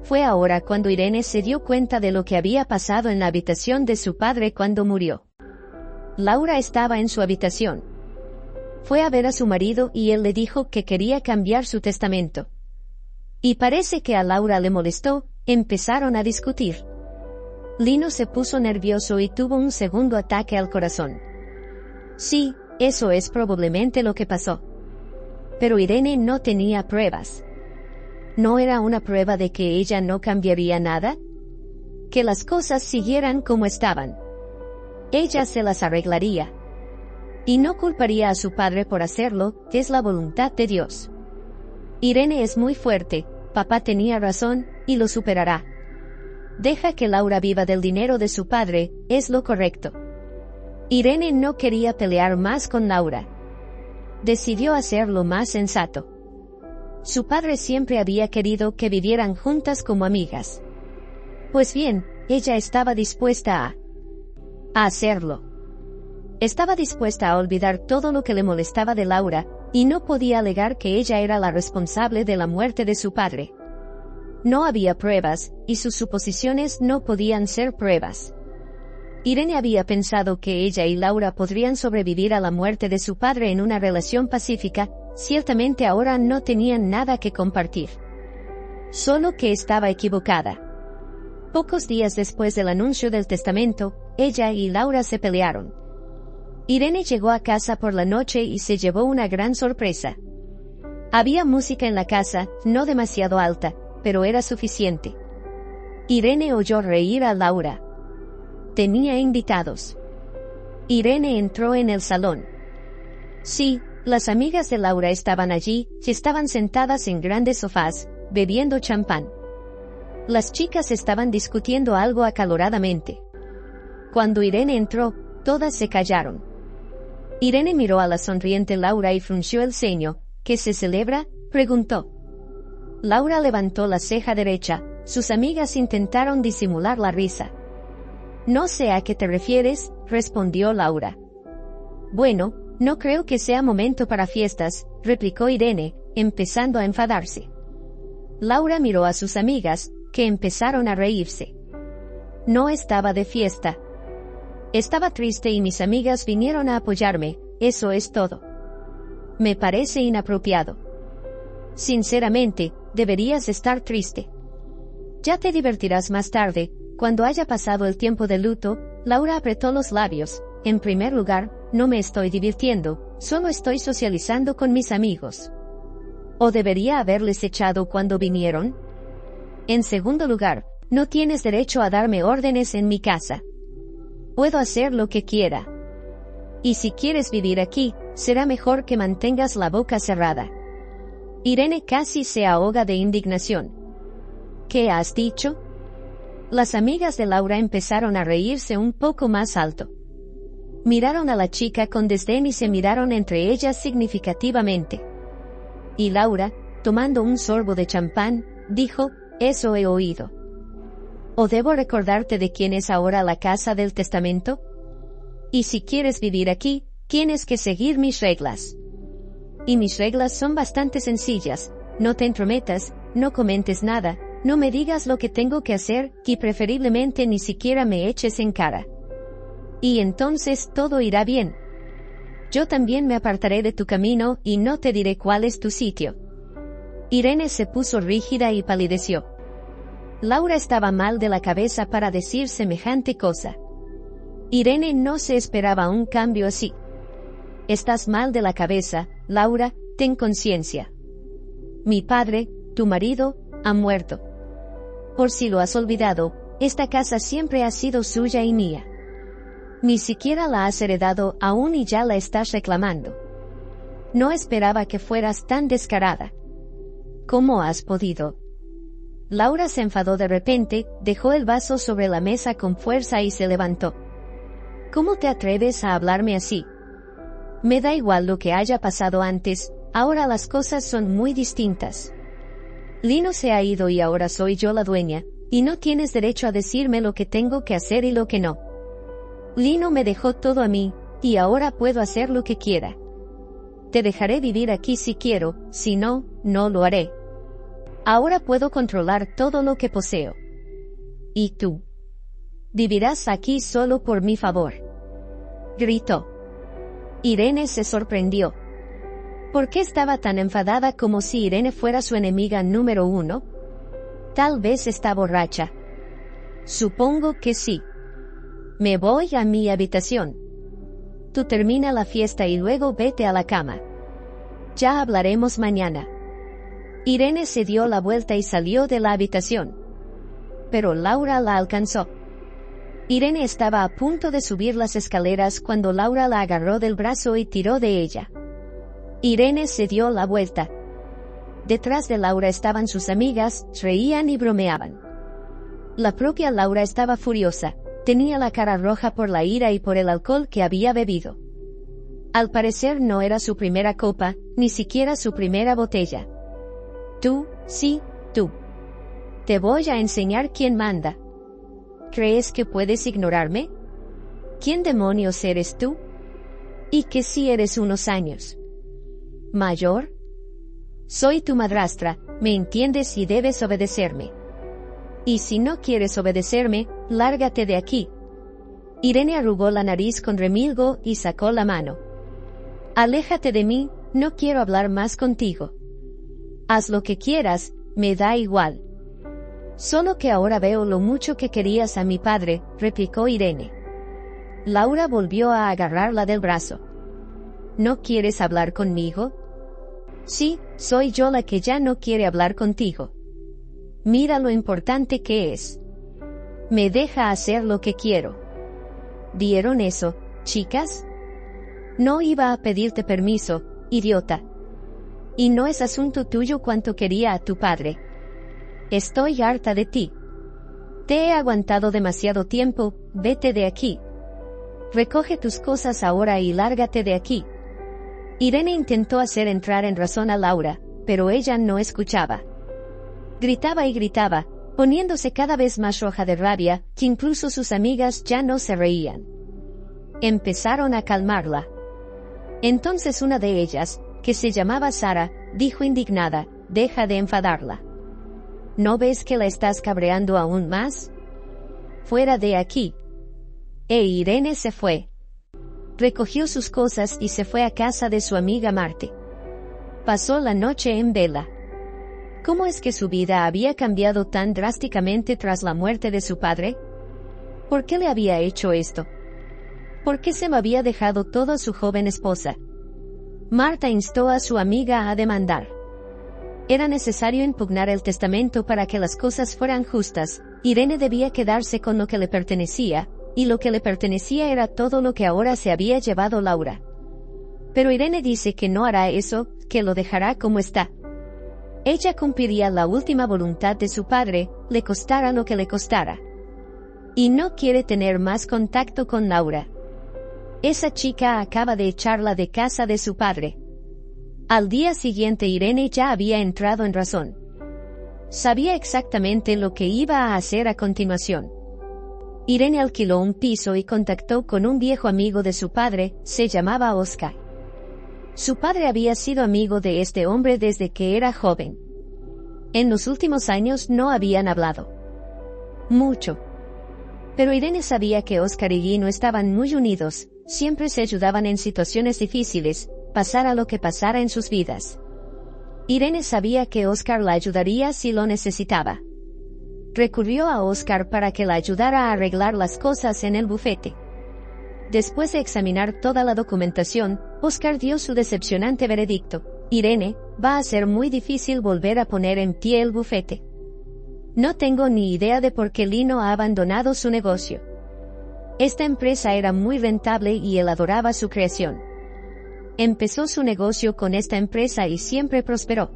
Fue ahora cuando Irene se dio cuenta de lo que había pasado en la habitación de su padre cuando murió. Laura estaba en su habitación. Fue a ver a su marido y él le dijo que quería cambiar su testamento. Y parece que a Laura le molestó, empezaron a discutir. Lino se puso nervioso y tuvo un segundo ataque al corazón. Sí, eso es probablemente lo que pasó. Pero Irene no tenía pruebas. ¿No era una prueba de que ella no cambiaría nada? Que las cosas siguieran como estaban. Ella se las arreglaría. Y no culparía a su padre por hacerlo, que es la voluntad de Dios. Irene es muy fuerte, papá tenía razón, y lo superará. Deja que Laura viva del dinero de su padre, es lo correcto. Irene no quería pelear más con Laura. Decidió hacer lo más sensato. Su padre siempre había querido que vivieran juntas como amigas. Pues bien, ella estaba dispuesta a hacerlo. Estaba dispuesta a olvidar todo lo que le molestaba de Laura, y no podía alegar que ella era la responsable de la muerte de su padre. No había pruebas, y sus suposiciones no podían ser pruebas. Irene había pensado que ella y Laura podrían sobrevivir a la muerte de su padre en una relación pacífica, ciertamente ahora no tenían nada que compartir. Solo que estaba equivocada. Pocos días después del anuncio del testamento, ella y Laura se pelearon. Irene llegó a casa por la noche y se llevó una gran sorpresa. Había música en la casa, no demasiado alta, pero era suficiente. Irene oyó reír a Laura. Tenía invitados. Irene entró en el salón. Sí, las amigas de Laura estaban allí, y estaban sentadas en grandes sofás, bebiendo champán. Las chicas estaban discutiendo algo acaloradamente. Cuando Irene entró, todas se callaron. Irene miró a la sonriente Laura y frunció el ceño. ¿Qué se celebra?, preguntó. Laura levantó la ceja derecha, sus amigas intentaron disimular la risa. No sé a qué te refieres, respondió Laura. Bueno, no creo que sea momento para fiestas, replicó Irene, empezando a enfadarse. Laura miró a sus amigas, que empezaron a reírse. No estaba de fiesta. Estaba triste y mis amigas vinieron a apoyarme, eso es todo. Me parece inapropiado. Sinceramente, deberías estar triste. Ya te divertirás más tarde, cuando haya pasado el tiempo de luto. Laura apretó los labios. En primer lugar, no me estoy divirtiendo, solo estoy socializando con mis amigos. ¿O debería haberles echado cuando vinieron? En segundo lugar, no tienes derecho a darme órdenes en mi casa. Puedo hacer lo que quiera. Y si quieres vivir aquí, será mejor que mantengas la boca cerrada. Irene casi se ahoga de indignación. ¿Qué has dicho? Las amigas de Laura empezaron a reírse un poco más alto. Miraron a la chica con desdén y se miraron entre ellas significativamente. Y Laura, tomando un sorbo de champán, dijo, eso he oído. ¿O debo recordarte de quién es ahora la casa del testamento? Y si quieres vivir aquí, tienes que seguir mis reglas. Y mis reglas son bastante sencillas, no te entrometas, no comentes nada, no me digas lo que tengo que hacer, y preferiblemente ni siquiera me eches en cara. Y entonces todo irá bien. Yo también me apartaré de tu camino y no te diré cuál es tu sitio. Irene se puso rígida y palideció. Laura estaba mal de la cabeza para decir semejante cosa. Irene no se esperaba un cambio así. Estás mal de la cabeza, Laura, ten conciencia. Mi padre, tu marido, ha muerto. Por si lo has olvidado, esta casa siempre ha sido suya y mía. Ni siquiera la has heredado aún y ya la estás reclamando. No esperaba que fueras tan descarada. ¿Cómo has podido? Laura se enfadó de repente, dejó el vaso sobre la mesa con fuerza y se levantó. ¿Cómo te atreves a hablarme así? Me da igual lo que haya pasado antes, ahora las cosas son muy distintas. Lino se ha ido y ahora soy yo la dueña, y no tienes derecho a decirme lo que tengo que hacer y lo que no. Lino me dejó todo a mí, y ahora puedo hacer lo que quiera. Te dejaré vivir aquí si quiero, si no, no lo haré. Ahora puedo controlar todo lo que poseo. ¿Y tú? Vivirás aquí solo por mi favor. Gritó. Irene se sorprendió. ¿Por qué estaba tan enfadada como si Irene fuera su enemiga número 1? Tal vez está borracha. Supongo que sí. Me voy a mi habitación. Tú termina la fiesta y luego vete a la cama. Ya hablaremos mañana. Irene se dio la vuelta y salió de la habitación. Pero Laura la alcanzó. Irene estaba a punto de subir las escaleras cuando Laura la agarró del brazo y tiró de ella. Irene se dio la vuelta. Detrás de Laura estaban sus amigas, reían y bromeaban. La propia Laura estaba furiosa, tenía la cara roja por la ira y por el alcohol que había bebido. Al parecer no era su primera copa, ni siquiera su primera botella. Tú, sí, tú. Te voy a enseñar quién manda. ¿Crees que puedes ignorarme? ¿Quién demonios eres tú? ¿Y que si eres unos años mayor? Soy tu madrastra, me entiendes y debes obedecerme. Y si no quieres obedecerme, lárgate de aquí. Irene arrugó la nariz con remilgo y sacó la mano. Aléjate de mí, no quiero hablar más contigo. Haz lo que quieras, me da igual. Solo que ahora veo lo mucho que querías a mi padre, replicó Irene. Laura volvió a agarrarla del brazo. ¿No quieres hablar conmigo? Sí, soy yo la que ya no quiere hablar contigo. Mira lo importante que es. Me deja hacer lo que quiero. ¿Vieron eso, chicas? No iba a pedirte permiso, idiota. Y no es asunto tuyo cuánto quería a tu padre. Estoy harta de ti. Te he aguantado demasiado tiempo, vete de aquí. Recoge tus cosas ahora y lárgate de aquí. Irene intentó hacer entrar en razón a Laura, pero ella no escuchaba. Gritaba y gritaba, poniéndose cada vez más roja de rabia, que incluso sus amigas ya no se reían. Empezaron a calmarla. Entonces una de ellas, que se llamaba Sara, dijo indignada, deja de enfadarla. ¿No ves que la estás cabreando aún más? Fuera de aquí. Irene se fue. Recogió sus cosas y se fue a casa de su amiga Marte. Pasó la noche en vela. ¿Cómo es que su vida había cambiado tan drásticamente tras la muerte de su padre? ¿Por qué le había hecho esto? ¿Por qué se me había dejado todo a su joven esposa? Marta instó a su amiga a demandar. Era necesario impugnar el testamento para que las cosas fueran justas. Irene debía quedarse con lo que le pertenecía, y lo que le pertenecía era todo lo que ahora se había llevado Laura. Pero Irene dice que no hará eso, que lo dejará como está. Ella cumpliría la última voluntad de su padre, le costara lo que le costara. Y no quiere tener más contacto con Laura. Esa chica acaba de echarla de casa de su padre. Al día siguiente Irene ya había entrado en razón. Sabía exactamente lo que iba a hacer a continuación. Irene alquiló un piso y contactó con un viejo amigo de su padre, se llamaba Oscar. Su padre había sido amigo de este hombre desde que era joven. En los últimos años no habían hablado mucho. Pero Irene sabía que Oscar y Gino estaban muy unidos, siempre se ayudaban en situaciones difíciles, pasara lo que pasara en sus vidas. Irene sabía que Oscar la ayudaría si lo necesitaba. Recurrió a Oscar para que la ayudara a arreglar las cosas en el bufete. Después de examinar toda la documentación, Oscar dio su decepcionante veredicto: Irene, va a ser muy difícil volver a poner en pie el bufete. No tengo ni idea de por qué Lino ha abandonado su negocio. Esta empresa era muy rentable y él adoraba su creación. Empezó su negocio con esta empresa y siempre prosperó.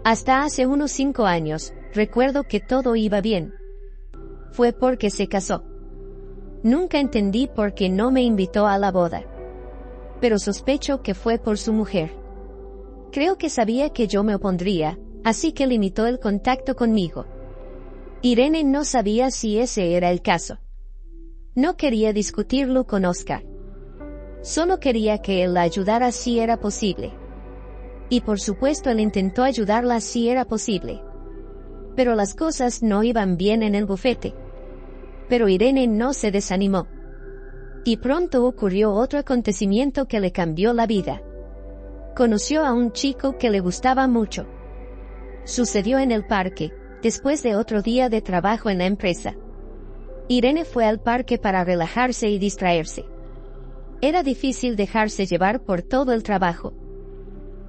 Hasta hace unos 5 años, recuerdo que todo iba bien. Fue porque se casó. Nunca entendí por qué no me invitó a la boda. Pero sospecho que fue por su mujer. Creo que sabía que yo me opondría, así que limitó el contacto conmigo. Irene no sabía si ese era el caso. No quería discutirlo con Oscar. Solo quería que él la ayudara si era posible. Y por supuesto él intentó ayudarla si era posible. Pero las cosas no iban bien en el bufete. Pero Irene no se desanimó. Y pronto ocurrió otro acontecimiento que le cambió la vida. Conoció a un chico que le gustaba mucho. Sucedió en el parque, después de otro día de trabajo en la empresa. Irene fue al parque para relajarse y distraerse. Era difícil dejarse llevar por todo el trabajo.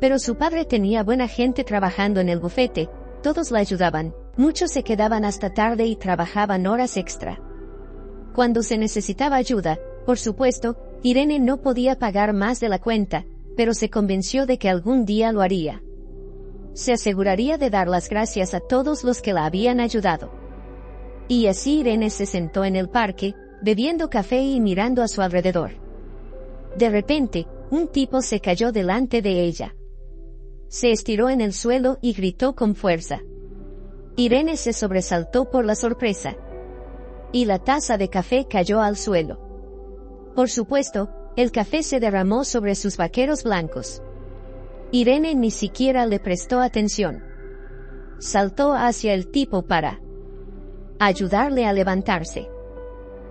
Pero su padre tenía buena gente trabajando en el bufete, todos la ayudaban, muchos se quedaban hasta tarde y trabajaban horas extra. Cuando se necesitaba ayuda, por supuesto, Irene no podía pagar más de la cuenta, pero se convenció de que algún día lo haría. Se aseguraría de dar las gracias a todos los que la habían ayudado. Y así Irene se sentó en el parque, bebiendo café y mirando a su alrededor. De repente, un tipo se cayó delante de ella. Se estiró en el suelo y gritó con fuerza. Irene se sobresaltó por la sorpresa. Y la taza de café cayó al suelo. Por supuesto, el café se derramó sobre sus vaqueros blancos. Irene ni siquiera le prestó atención. Saltó hacia el tipo para ayudarle a levantarse.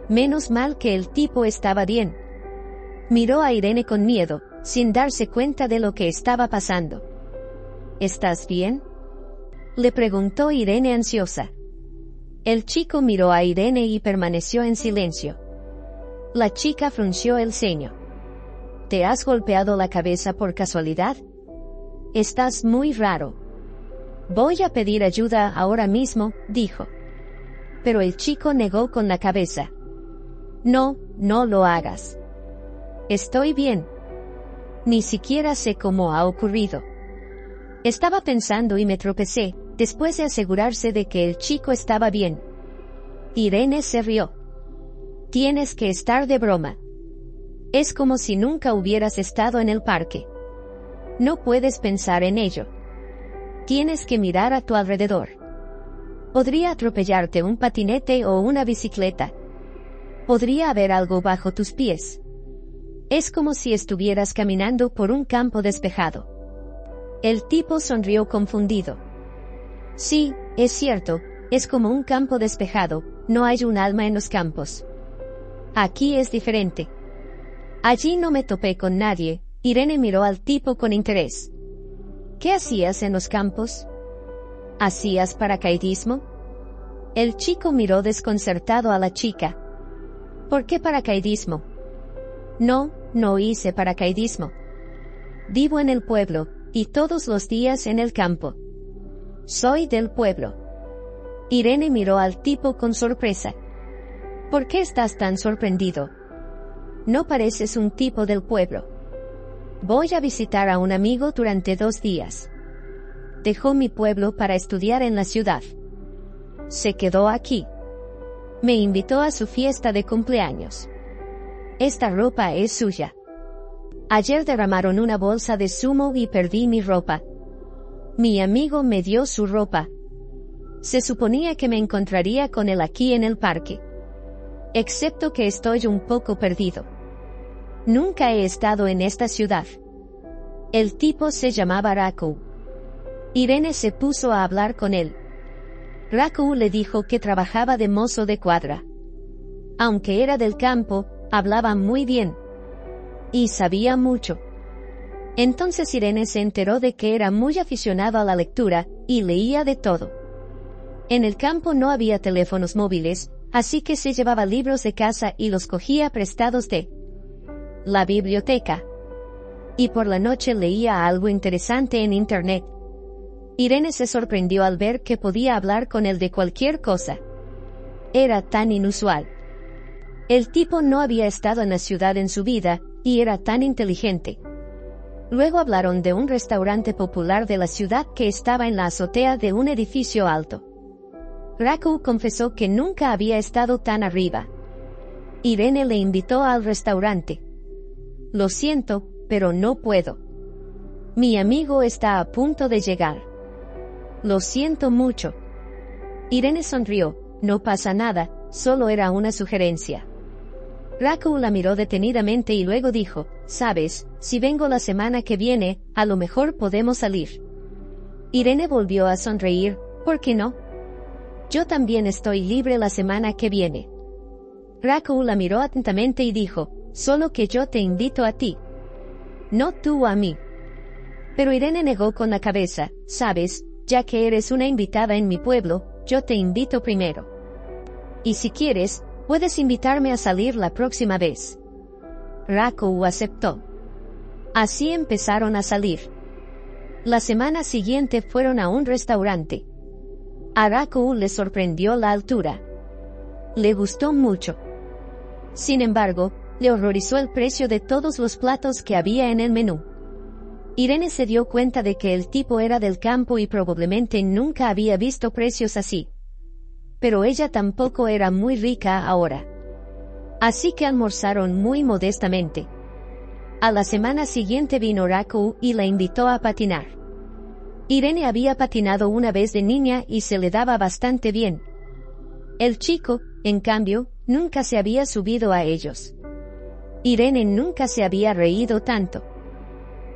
Menos mal que el tipo estaba bien. Miró a Irene con miedo, sin darse cuenta de lo que estaba pasando. ¿Estás bien?, le preguntó Irene ansiosa. El chico miró a Irene y permaneció en silencio. La chica frunció el ceño. ¿Te has golpeado la cabeza por casualidad? Estás muy raro. Voy a pedir ayuda ahora mismo, dijo. Pero el chico negó con la cabeza. No, no lo hagas. Estoy bien. Ni siquiera sé cómo ha ocurrido. Estaba pensando y me tropecé, después de asegurarse de que el chico estaba bien. Irene se rió. Tienes que estar de broma. Es como si nunca hubieras estado en el parque. No puedes pensar en ello. Tienes que mirar a tu alrededor. Podría atropellarte un patinete o una bicicleta. Podría haber algo bajo tus pies. Es como si estuvieras caminando por un campo despejado. El tipo sonrió confundido. Sí, es cierto, es como un campo despejado, no hay un alma en los campos. Aquí es diferente. Allí no me topé con nadie. Irene miró al tipo con interés. ¿Qué hacías en los campos? ¿Hacías paracaidismo? El chico miró desconcertado a la chica. ¿Por qué paracaidismo? No, no hice paracaidismo. Vivo en el pueblo, y todos los días en el campo. Soy del pueblo. Irene miró al tipo con sorpresa. ¿Por qué estás tan sorprendido? No pareces un tipo del pueblo. Voy a visitar a un amigo durante 2 días. dejó mi pueblo para estudiar en la ciudad. Se quedó aquí. Me invitó a su fiesta de cumpleaños. Esta ropa es suya. Ayer derramaron una bolsa de zumo y perdí mi ropa. Mi amigo me dio su ropa. Se suponía que me encontraría con él aquí en el parque. Excepto que estoy un poco perdido. Nunca he estado en esta ciudad. El tipo se llamaba Raku. Irene se puso a hablar con él. Raku le dijo que trabajaba de mozo de cuadra. Aunque era del campo, hablaba muy bien. Y sabía mucho. Entonces Irene se enteró de que era muy aficionado a la lectura, y leía de todo. En el campo no había teléfonos móviles, así que se llevaba libros de casa y los cogía prestados de la biblioteca. Y por la noche leía algo interesante en internet. Irene se sorprendió al ver que podía hablar con él de cualquier cosa. Era tan inusual. El tipo no había estado en la ciudad en su vida, y era tan inteligente. Luego hablaron de un restaurante popular de la ciudad que estaba en la azotea de un edificio alto. Raku confesó que nunca había estado tan arriba. Irene le invitó al restaurante. Lo siento, pero no puedo. Mi amigo está a punto de llegar. Lo siento mucho. Irene sonrió. No pasa nada, solo era una sugerencia. Raku la miró detenidamente y luego dijo, ¿sabes? Si vengo la semana que viene, a lo mejor podemos salir. Irene volvió a sonreír. ¿Por qué no? Yo también estoy libre la semana que viene. Raku la miró atentamente y dijo, solo que yo te invito a ti. No tú a mí. Pero Irene negó con la cabeza, ¿sabes? Ya que eres una invitada en mi pueblo, yo te invito primero. Y si quieres, puedes invitarme a salir la próxima vez. Raku aceptó. Así empezaron a salir. La semana siguiente fueron a un restaurante. A Raku le sorprendió la altura. Le gustó mucho. Sin embargo, le horrorizó el precio de todos los platos que había en el menú. Irene se dio cuenta de que el tipo era del campo y probablemente nunca había visto precios así. Pero ella tampoco era muy rica ahora. Así que almorzaron muy modestamente. A la semana siguiente vino Raku y la invitó a patinar. Irene había patinado una vez de niña y se le daba bastante bien. El chico, en cambio, nunca se había subido a ellos. Irene nunca se había reído tanto.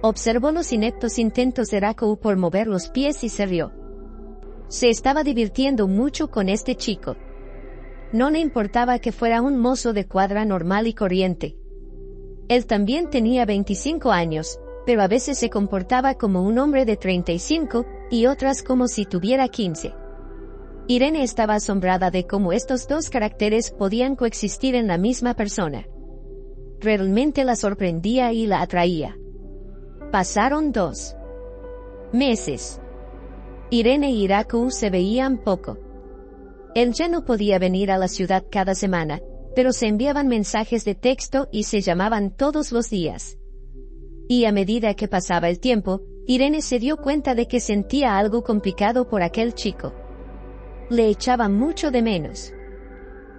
Observó los ineptos intentos de Raku por mover los pies y se rió. Se estaba divirtiendo mucho con este chico. No le importaba que fuera un mozo de cuadra normal y corriente. Él también tenía 25 años, pero a veces se comportaba como un hombre de 35, y otras como si tuviera 15. Irene estaba asombrada de cómo estos dos caracteres podían coexistir en la misma persona. Realmente la sorprendía y la atraía. Pasaron 2 meses. Irene y Raku se veían poco. Él ya no podía venir a la ciudad cada semana, pero se enviaban mensajes de texto y se llamaban todos los días. Y a medida que pasaba el tiempo, Irene se dio cuenta de que sentía algo complicado por aquel chico. Le echaba mucho de menos.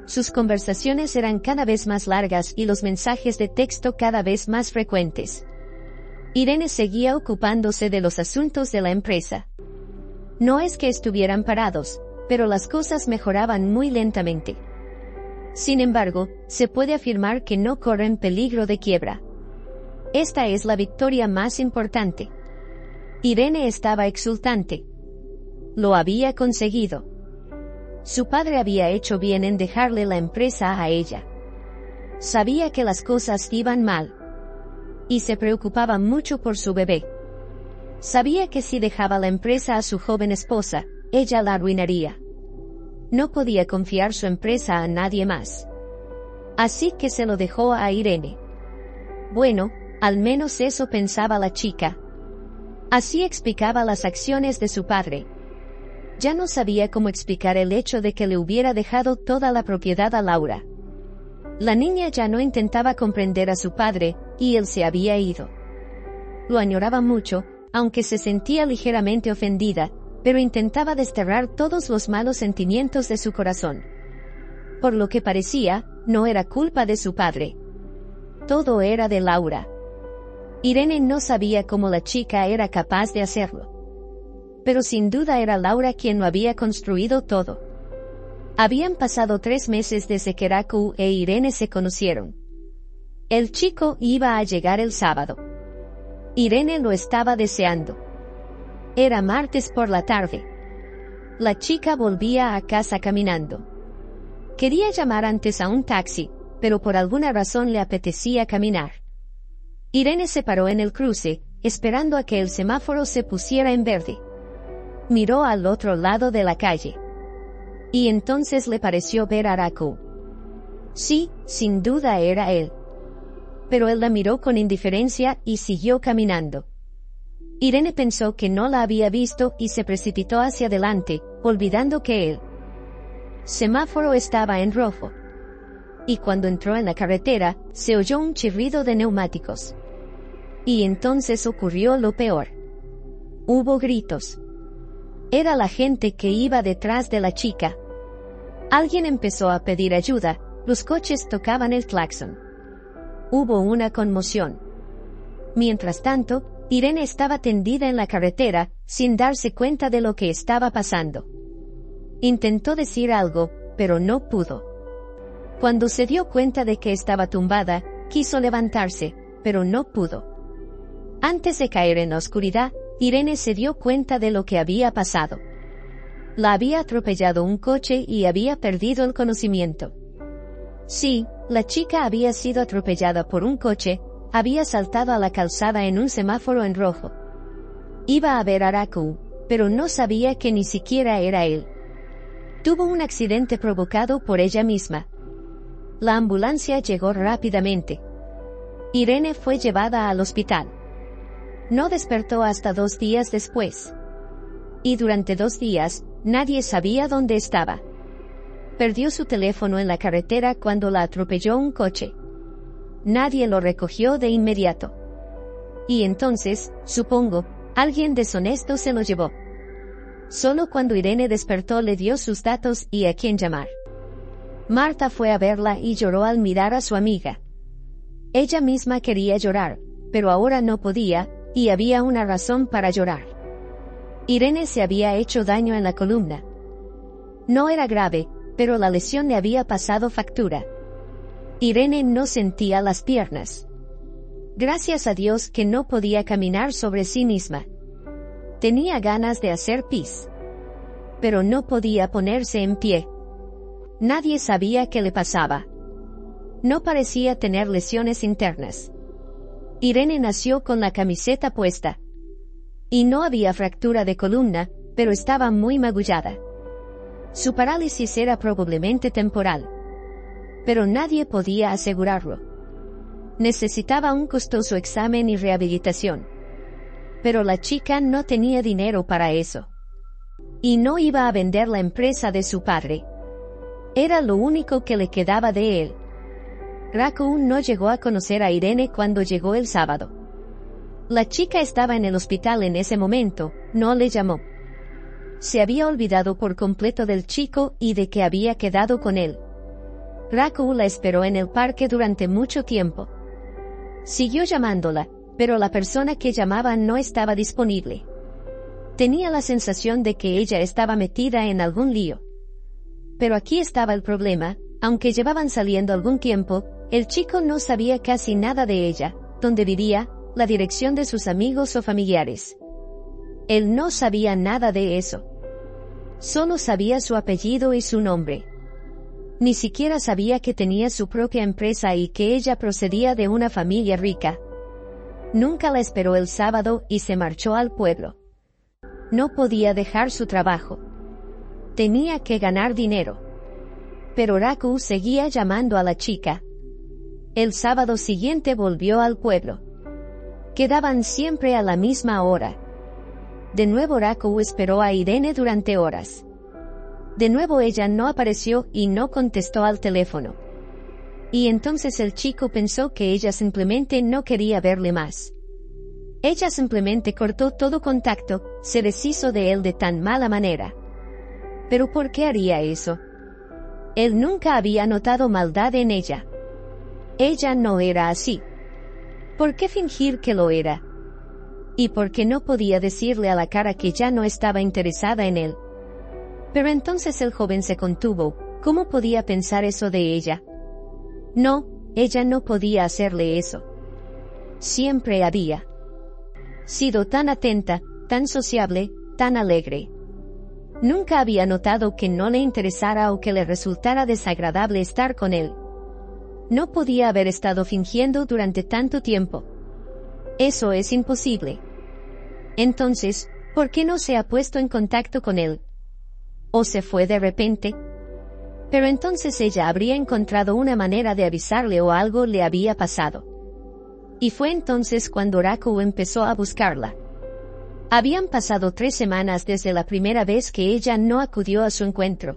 Sus conversaciones eran cada vez más largas y los mensajes de texto cada vez más frecuentes. Irene seguía ocupándose de los asuntos de la empresa. No es que estuvieran parados, pero las cosas mejoraban muy lentamente. Sin embargo, se puede afirmar que no corren peligro de quiebra. Esta es la victoria más importante. Irene estaba exultante. Lo había conseguido. Su padre había hecho bien en dejarle la empresa a ella. Sabía que las cosas iban mal. Y se preocupaba mucho por su bebé. Sabía que si dejaba la empresa a su joven esposa, ella la arruinaría. No podía confiar su empresa a nadie más. Así que se lo dejó a Irene. Bueno, al menos eso pensaba la chica. Así explicaba las acciones de su padre. Ya no sabía cómo explicar el hecho de que le hubiera dejado toda la propiedad a Laura. La niña ya no intentaba comprender a su padre, y él se había ido. Lo añoraba mucho, aunque se sentía ligeramente ofendida, pero intentaba desterrar todos los malos sentimientos de su corazón. Por lo que parecía, no era culpa de su padre. Todo era de Laura. Irene no sabía cómo la chica era capaz de hacerlo. Pero sin duda era Laura quien lo había construido todo. Habían pasado 3 meses desde que Raku e Irene se conocieron. El chico iba a llegar el sábado. Irene lo estaba deseando. Era martes por la tarde. La chica volvía a casa caminando. Quería llamar antes a un taxi, pero por alguna razón le apetecía caminar. Irene se paró en el cruce, esperando a que el semáforo se pusiera en verde. Miró al otro lado de la calle. Y entonces le pareció ver a Raku. Sí, sin duda era él. Pero él la miró con indiferencia y siguió caminando. Irene pensó que no la había visto y se precipitó hacia adelante, olvidando que el semáforo estaba en rojo. Y cuando entró en la carretera, se oyó un chirrido de neumáticos. Y entonces ocurrió lo peor. Hubo gritos. Era la gente que iba detrás de la chica. Alguien empezó a pedir ayuda, los coches tocaban el claxon. Hubo una conmoción. Mientras tanto, Irene estaba tendida en la carretera, sin darse cuenta de lo que estaba pasando. Intentó decir algo, pero no pudo. Cuando se dio cuenta de que estaba tumbada, quiso levantarse, pero no pudo. Antes de caer en la oscuridad, Irene se dio cuenta de lo que había pasado. La había atropellado un coche y había perdido el conocimiento. Sí, la chica había sido atropellada por un coche, había saltado a la calzada en un semáforo en rojo. Iba a ver a Raku, pero no sabía que ni siquiera era él. Tuvo un accidente provocado por ella misma. La ambulancia llegó rápidamente. Irene fue llevada al hospital. No despertó hasta 2 días después. Y durante 2 días, nadie sabía dónde estaba. Perdió su teléfono en la carretera cuando la atropelló un coche. Nadie lo recogió de inmediato. Y entonces, supongo, alguien deshonesto se lo llevó. Solo cuando Irene despertó le dio sus datos y a quién llamar. Marta fue a verla y lloró al mirar a su amiga. Ella misma quería llorar, pero ahora no podía, y había una razón para llorar. Irene se había hecho daño en la columna. No era grave, pero la lesión le había pasado factura. Irene no sentía las piernas. Gracias a Dios que no podía caminar sobre sí misma. Tenía ganas de hacer pis. Pero no podía ponerse en pie. Nadie sabía qué le pasaba. No parecía tener lesiones internas. Irene nació con la camiseta puesta. Y no había fractura de columna, pero estaba muy magullada. Su parálisis era probablemente temporal. Pero nadie podía asegurarlo. Necesitaba un costoso examen y rehabilitación. Pero la chica no tenía dinero para eso. Y no iba a vender la empresa de su padre. Era lo único que le quedaba de él. Raku no llegó a conocer a Irene cuando llegó el sábado. La chica estaba en el hospital en ese momento, no le llamó. Se había olvidado por completo del chico y de que había quedado con él. Raku la esperó en el parque durante mucho tiempo. Siguió llamándola, pero la persona que llamaba no estaba disponible. Tenía la sensación de que ella estaba metida en algún lío. Pero aquí estaba el problema, aunque llevaban saliendo algún tiempo, el chico no sabía casi nada de ella, dónde vivía, la dirección de sus amigos o familiares. Él no sabía nada de eso. Solo sabía su apellido y su nombre. Ni siquiera sabía que tenía su propia empresa y que ella procedía de una familia rica. Nunca la esperó el sábado y se marchó al pueblo. No podía dejar su trabajo. Tenía que ganar dinero. Pero Raku seguía llamando a la chica. El sábado siguiente volvió al pueblo. Quedaban siempre a la misma hora. De nuevo Raku esperó a Irene durante horas. De nuevo ella no apareció y no contestó al teléfono. Y entonces el chico pensó que ella simplemente no quería verle más. Ella simplemente cortó todo contacto, se deshizo de él de tan mala manera. ¿Pero por qué haría eso? Él nunca había notado maldad en ella. Ella no era así. ¿Por qué fingir que lo era? ¿Y por qué no podía decirle a la cara que ya no estaba interesada en él? Pero entonces el joven se contuvo. ¿Cómo podía pensar eso de ella? No, ella no podía hacerle eso. Siempre había sido tan atenta, tan sociable, tan alegre. Nunca había notado que no le interesara o que le resultara desagradable estar con él. No podía haber estado fingiendo durante tanto tiempo. Eso es imposible. Entonces, ¿por qué no se ha puesto en contacto con él? ¿O se fue de repente? Pero entonces ella habría encontrado una manera de avisarle o algo le había pasado. Y fue entonces cuando Raku empezó a buscarla. Habían pasado 3 semanas desde la primera vez que ella no acudió a su encuentro.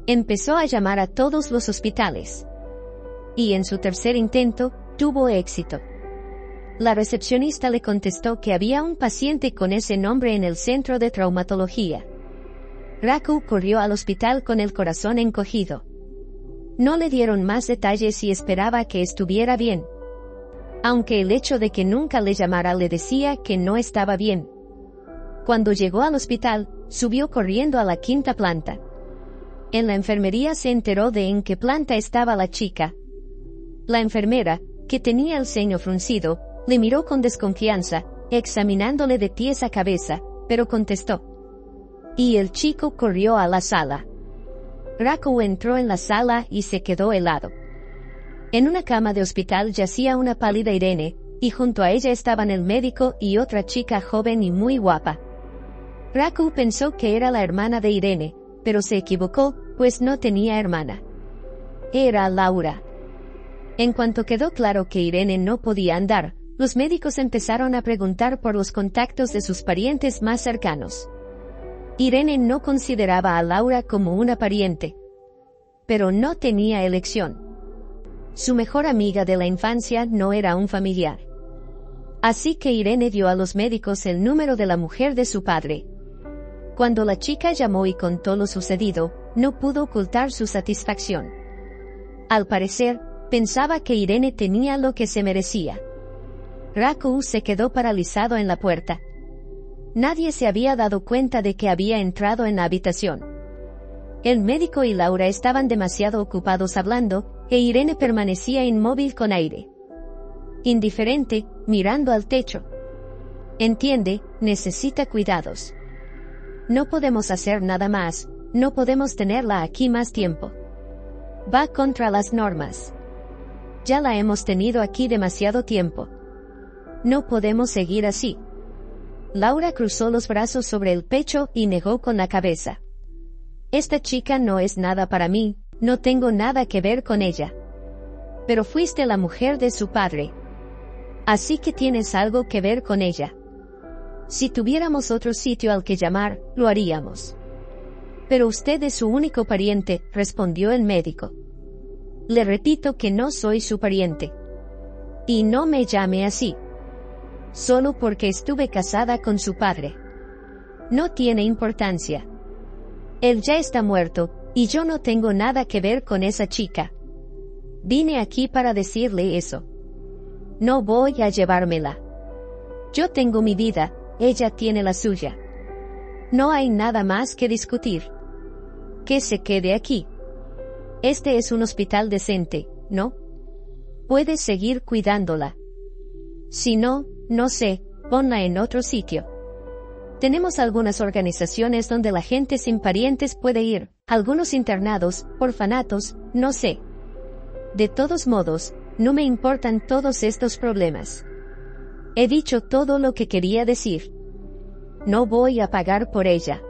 Empezó a llamar a todos los hospitales. Y en su tercer intento, tuvo éxito. La recepcionista le contestó que había un paciente con ese nombre en el centro de traumatología. Raku corrió al hospital con el corazón encogido. No le dieron más detalles y esperaba que estuviera bien. Aunque el hecho de que nunca le llamara le decía que no estaba bien. Cuando llegó al hospital, subió corriendo a la 5ª planta. En la enfermería se enteró de en qué planta estaba la chica. La enfermera, que tenía el ceño fruncido, le miró con desconfianza, examinándole de pies a cabeza, pero contestó. Y el chico corrió a la sala. Raku entró en la sala y se quedó helado. En una cama de hospital yacía una pálida Irene, y junto a ella estaban el médico y otra chica joven y muy guapa. Raku pensó que era la hermana de Irene, pero se equivocó, pues no tenía hermana. Era Laura. En cuanto quedó claro que Irene no podía andar, los médicos empezaron a preguntar por los contactos de sus parientes más cercanos. Irene no consideraba a Laura como una pariente. Pero no tenía elección. Su mejor amiga de la infancia no era un familiar. Así que Irene dio a los médicos el número de la mujer de su padre. Cuando la chica llamó y contó lo sucedido, no pudo ocultar su satisfacción. Al parecer, pensaba que Irene tenía lo que se merecía. Raku se quedó paralizado en la puerta. Nadie se había dado cuenta de que había entrado en la habitación. El médico y Laura estaban demasiado ocupados hablando, e Irene permanecía inmóvil con aire indiferente, mirando al techo. Entiende, necesita cuidados. No podemos hacer nada más, no podemos tenerla aquí más tiempo. Va contra las normas. Ya la hemos tenido aquí demasiado tiempo. No podemos seguir así. Laura cruzó los brazos sobre el pecho y negó con la cabeza. Esta chica no es nada para mí, no tengo nada que ver con ella. Pero fuiste la mujer de su padre. Así que tienes algo que ver con ella. Si tuviéramos otro sitio al que llamar, lo haríamos. Pero usted es su único pariente, respondió el médico. Le repito que no soy su pariente. Y no me llame así. Solo porque estuve casada con su padre. No tiene importancia. Él ya está muerto, y yo no tengo nada que ver con esa chica. Vine aquí para decirle eso. No voy a llevármela. Yo tengo mi vida, ella tiene la suya. No hay nada más que discutir. Que se quede aquí. Este es un hospital decente, ¿no? Puedes seguir cuidándola. Si no, no sé, ponla en otro sitio. Tenemos algunas organizaciones donde la gente sin parientes puede ir, algunos internados, orfanatos, no sé. De todos modos, no me importan todos estos problemas. He dicho todo lo que quería decir. No voy a pagar por ella.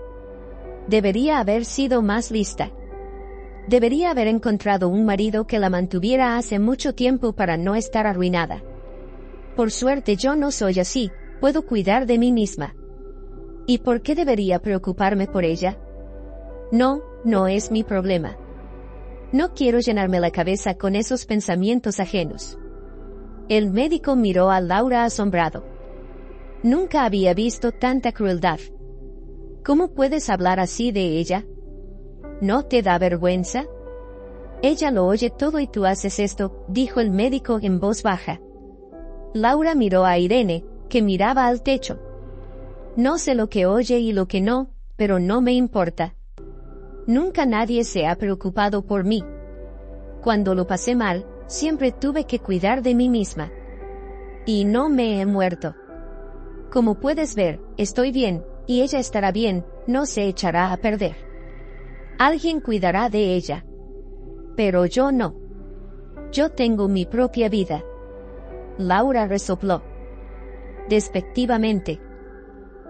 Debería haber sido más lista. Debería haber encontrado un marido que la mantuviera hace mucho tiempo para no estar arruinada. Por suerte yo no soy así, puedo cuidar de mí misma. ¿Y por qué debería preocuparme por ella? No, no es mi problema. No quiero llenarme la cabeza con esos pensamientos ajenos. El médico miró a Laura asombrado. Nunca había visto tanta crueldad. ¿Cómo puedes hablar así de ella? ¿No te da vergüenza? Ella lo oye todo y tú haces esto, dijo el médico en voz baja. Laura miró a Irene, que miraba al techo. No sé lo que oye y lo que no, pero no me importa. Nunca nadie se ha preocupado por mí. Cuando lo pasé mal, siempre tuve que cuidar de mí misma. Y no me he muerto. Como puedes ver, estoy bien, y ella estará bien, no se echará a perder. Alguien cuidará de ella. Pero yo no. Yo tengo mi propia vida. Laura resopló. Despectivamente.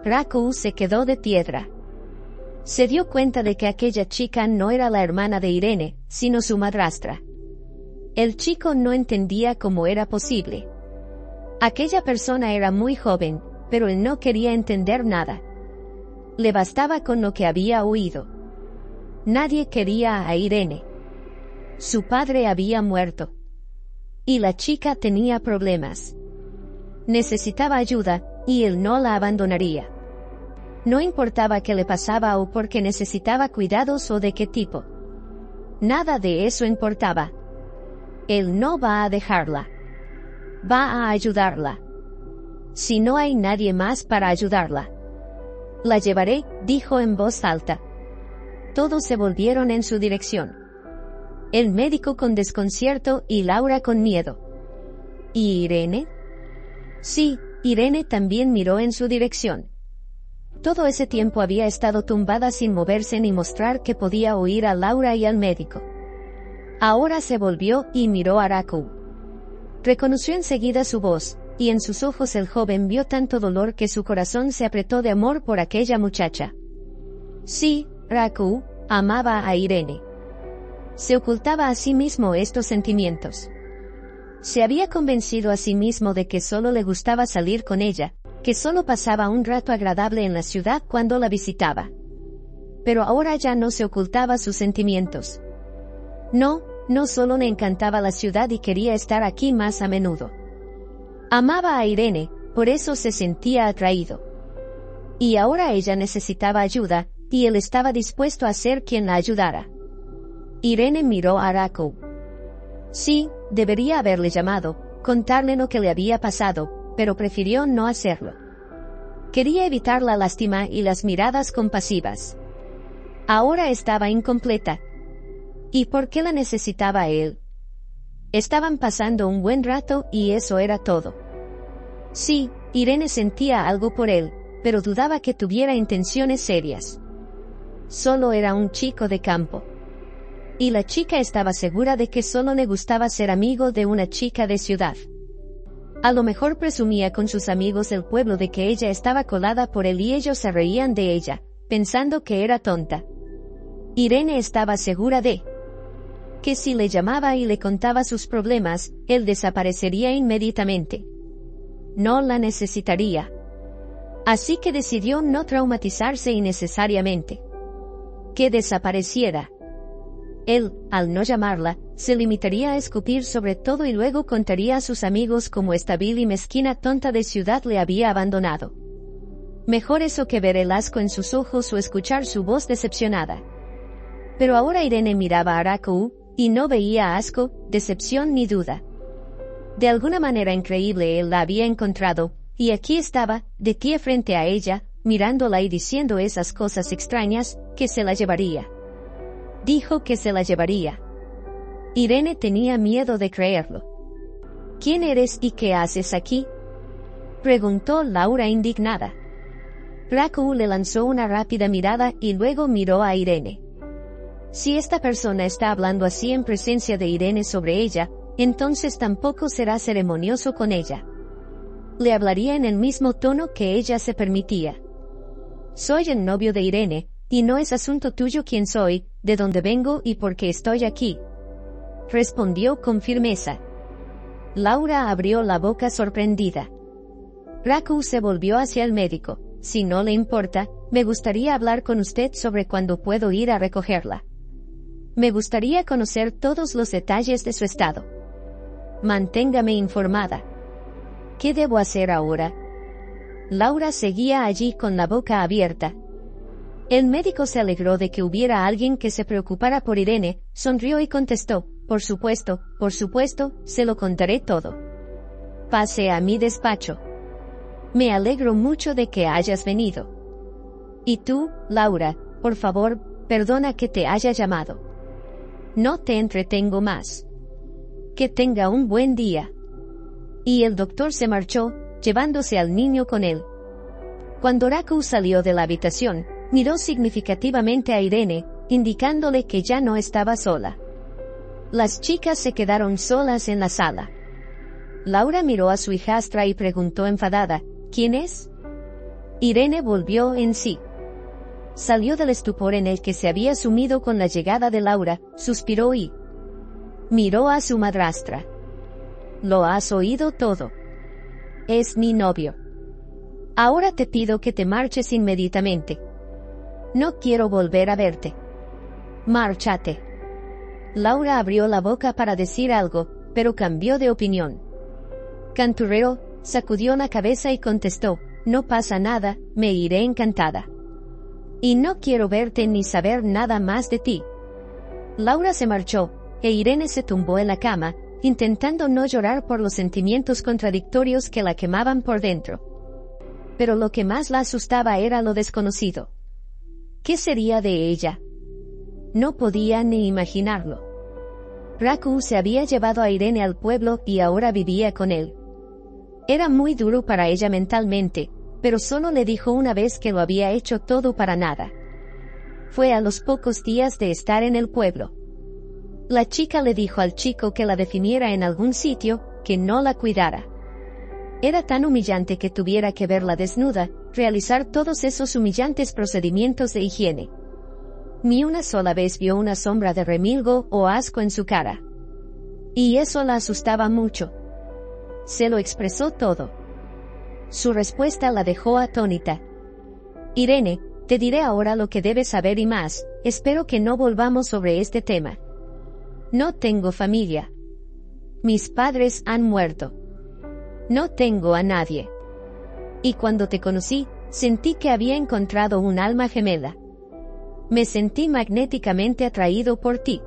Raku se quedó de piedra. Se dio cuenta de que aquella chica no era la hermana de Irene, sino su madrastra. El chico no entendía cómo era posible. Aquella persona era muy joven, pero él no quería entender nada. Le bastaba con lo que había oído. Nadie quería a Irene. Su padre había muerto. Y la chica tenía problemas. Necesitaba ayuda, y él no la abandonaría. No importaba qué le pasaba o por qué necesitaba cuidados o de qué tipo. Nada de eso importaba. Él no va a dejarla. Va a ayudarla. Si no hay nadie más para ayudarla. La llevaré, dijo en voz alta. Todos se volvieron en su dirección. El médico con desconcierto y Laura con miedo. ¿Y Irene? Sí, Irene también miró en su dirección. Todo ese tiempo había estado tumbada sin moverse ni mostrar que podía oír a Laura y al médico. Ahora se volvió y miró a Raku. Reconoció enseguida su voz, y en sus ojos el joven vio tanto dolor que su corazón se apretó de amor por aquella muchacha. Sí, Raku amaba a Irene. Se ocultaba a sí mismo estos sentimientos. Se había convencido a sí mismo de que solo le gustaba salir con ella, que solo pasaba un rato agradable en la ciudad cuando la visitaba. Pero ahora ya no se ocultaba sus sentimientos. No solo le encantaba la ciudad y quería estar aquí más a menudo. Amaba a Irene, por eso se sentía atraído. Y ahora ella necesitaba ayuda, y él estaba dispuesto a ser quien la ayudara. Irene miró a Raku. Sí, debería haberle llamado, contarle lo que le había pasado, pero prefirió no hacerlo. Quería evitar la lástima y las miradas compasivas. Ahora estaba incompleta. ¿Y por qué la necesitaba él? Estaban pasando un buen rato y eso era todo. Sí, Irene sentía algo por él, pero dudaba que tuviera intenciones serias. Solo era un chico de campo. Y la chica estaba segura de que solo le gustaba ser amigo de una chica de ciudad. A lo mejor presumía con sus amigos del pueblo de que ella estaba colada por él y ellos se reían de ella, pensando que era tonta. Irene estaba segura de que si le llamaba y le contaba sus problemas, él desaparecería inmediatamente. No la necesitaría. Así que decidió no traumatizarse innecesariamente. Que desapareciera. Él, al no llamarla, se limitaría a escupir sobre todo y luego contaría a sus amigos cómo esta vil y mezquina tonta de ciudad le había abandonado. Mejor eso que ver el asco en sus ojos o escuchar su voz decepcionada. Pero ahora Irene miraba a Raku, y no veía asco, decepción ni duda. De alguna manera increíble él la había encontrado, y aquí estaba, de pie frente a ella, mirándola y diciendo esas cosas extrañas, que se la llevaría. Dijo que se la llevaría. Irene tenía miedo de creerlo. ¿Quién eres y qué haces aquí?, preguntó Laura indignada. Raku le lanzó una rápida mirada y luego miró a Irene. Si esta persona está hablando así en presencia de Irene sobre ella, entonces tampoco será ceremonioso con ella. Le hablaría en el mismo tono que ella se permitía. Soy el novio de Irene, y no es asunto tuyo quién soy, de dónde vengo y por qué estoy aquí, respondió con firmeza. Laura abrió la boca sorprendida. Raku se volvió hacia el médico. Si no le importa, me gustaría hablar con usted sobre cuándo puedo ir a recogerla. Me gustaría conocer todos los detalles de su estado. Manténgame informada. ¿Qué debo hacer ahora? Laura seguía allí con la boca abierta. El médico se alegró de que hubiera alguien que se preocupara por Irene, sonrió y contestó, por supuesto, se lo contaré todo. Pase a mi despacho. Me alegro mucho de que hayas venido. Y tú, Laura, por favor, perdona que te haya llamado. No te entretengo más. Que tenga un buen día. Y el doctor se marchó, llevándose al niño con él. Cuando Raku salió de la habitación, miró significativamente a Irene, indicándole que ya no estaba sola. Las chicas se quedaron solas en la sala. Laura miró a su hijastra y preguntó enfadada, ¿quién es? Irene volvió en sí. Salió del estupor en el que se había sumido con la llegada de Laura, suspiró y miró a su madrastra. Lo has oído todo. Es mi novio. Ahora te pido que te marches inmediatamente. No quiero volver a verte. Márchate. Laura abrió la boca para decir algo, pero cambió de opinión. Canturreó, sacudió la cabeza y contestó, no pasa nada, me iré encantada. Y no quiero verte ni saber nada más de ti. Laura se marchó, e Irene se tumbó en la cama, intentando no llorar por los sentimientos contradictorios que la quemaban por dentro. Pero lo que más la asustaba era lo desconocido. ¿Qué sería de ella? No podía ni imaginarlo. Raku se había llevado a Irene al pueblo y ahora vivía con él. Era muy duro para ella mentalmente, pero solo le dijo una vez que lo había hecho todo para nada. Fue a los pocos días de estar en el pueblo. La chica le dijo al chico que la definiera en algún sitio, que no la cuidara. Era tan humillante que tuviera que verla desnuda, realizar todos esos humillantes procedimientos de higiene. Ni una sola vez vio una sombra de remilgo o asco en su cara. Y eso la asustaba mucho. Se lo expresó todo. Su respuesta la dejó atónita. Irene, te diré ahora lo que debes saber y más, espero que no volvamos sobre este tema. No tengo familia. Mis padres han muerto. No tengo a nadie. Y cuando te conocí, sentí que había encontrado un alma gemela. Me sentí magnéticamente atraído por ti.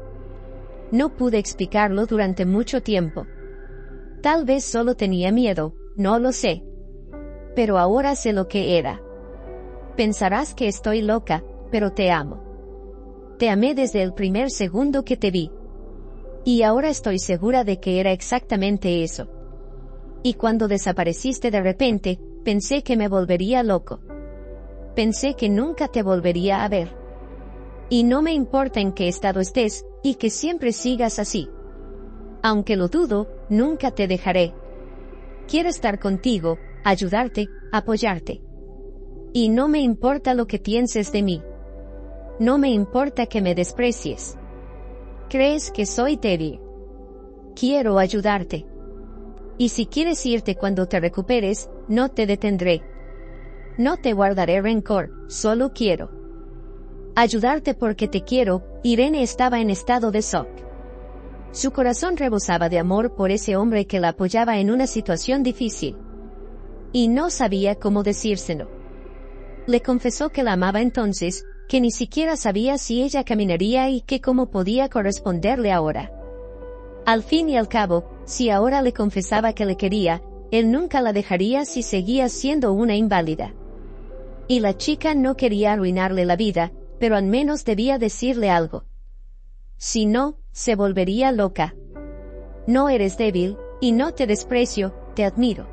No pude explicarlo durante mucho tiempo. Tal vez solo tenía miedo, no lo sé. Pero ahora sé lo que era. Pensarás que estoy loca, pero te amo. Te amé desde el primer segundo que te vi. Y ahora estoy segura de que era exactamente eso. Y cuando desapareciste de repente, pensé que me volvería loco. Pensé que nunca te volvería a ver. Y no me importa en qué estado estés, y que siempre sigas así. Aunque lo dudo, nunca te dejaré. Quiero estar contigo, ayudarte, apoyarte. Y no me importa lo que pienses de mí. No me importa que me desprecies. ¿Crees que soy débil? Quiero ayudarte. Y si quieres irte cuando te recuperes, no te detendré. No te guardaré rencor, solo quiero ayudarte porque te quiero. Irene estaba en estado de shock. Su corazón rebosaba de amor por ese hombre que la apoyaba en una situación difícil. Y no sabía cómo decírselo. Le confesó que la amaba entonces, que ni siquiera sabía si ella caminaría y que cómo podía corresponderle ahora. Al fin y al cabo, si ahora le confesaba que le quería, él nunca la dejaría si seguía siendo una inválida. Y la chica no quería arruinarle la vida, pero al menos debía decirle algo. Si no, se volvería loca. No eres débil, y no te desprecio, te admiro.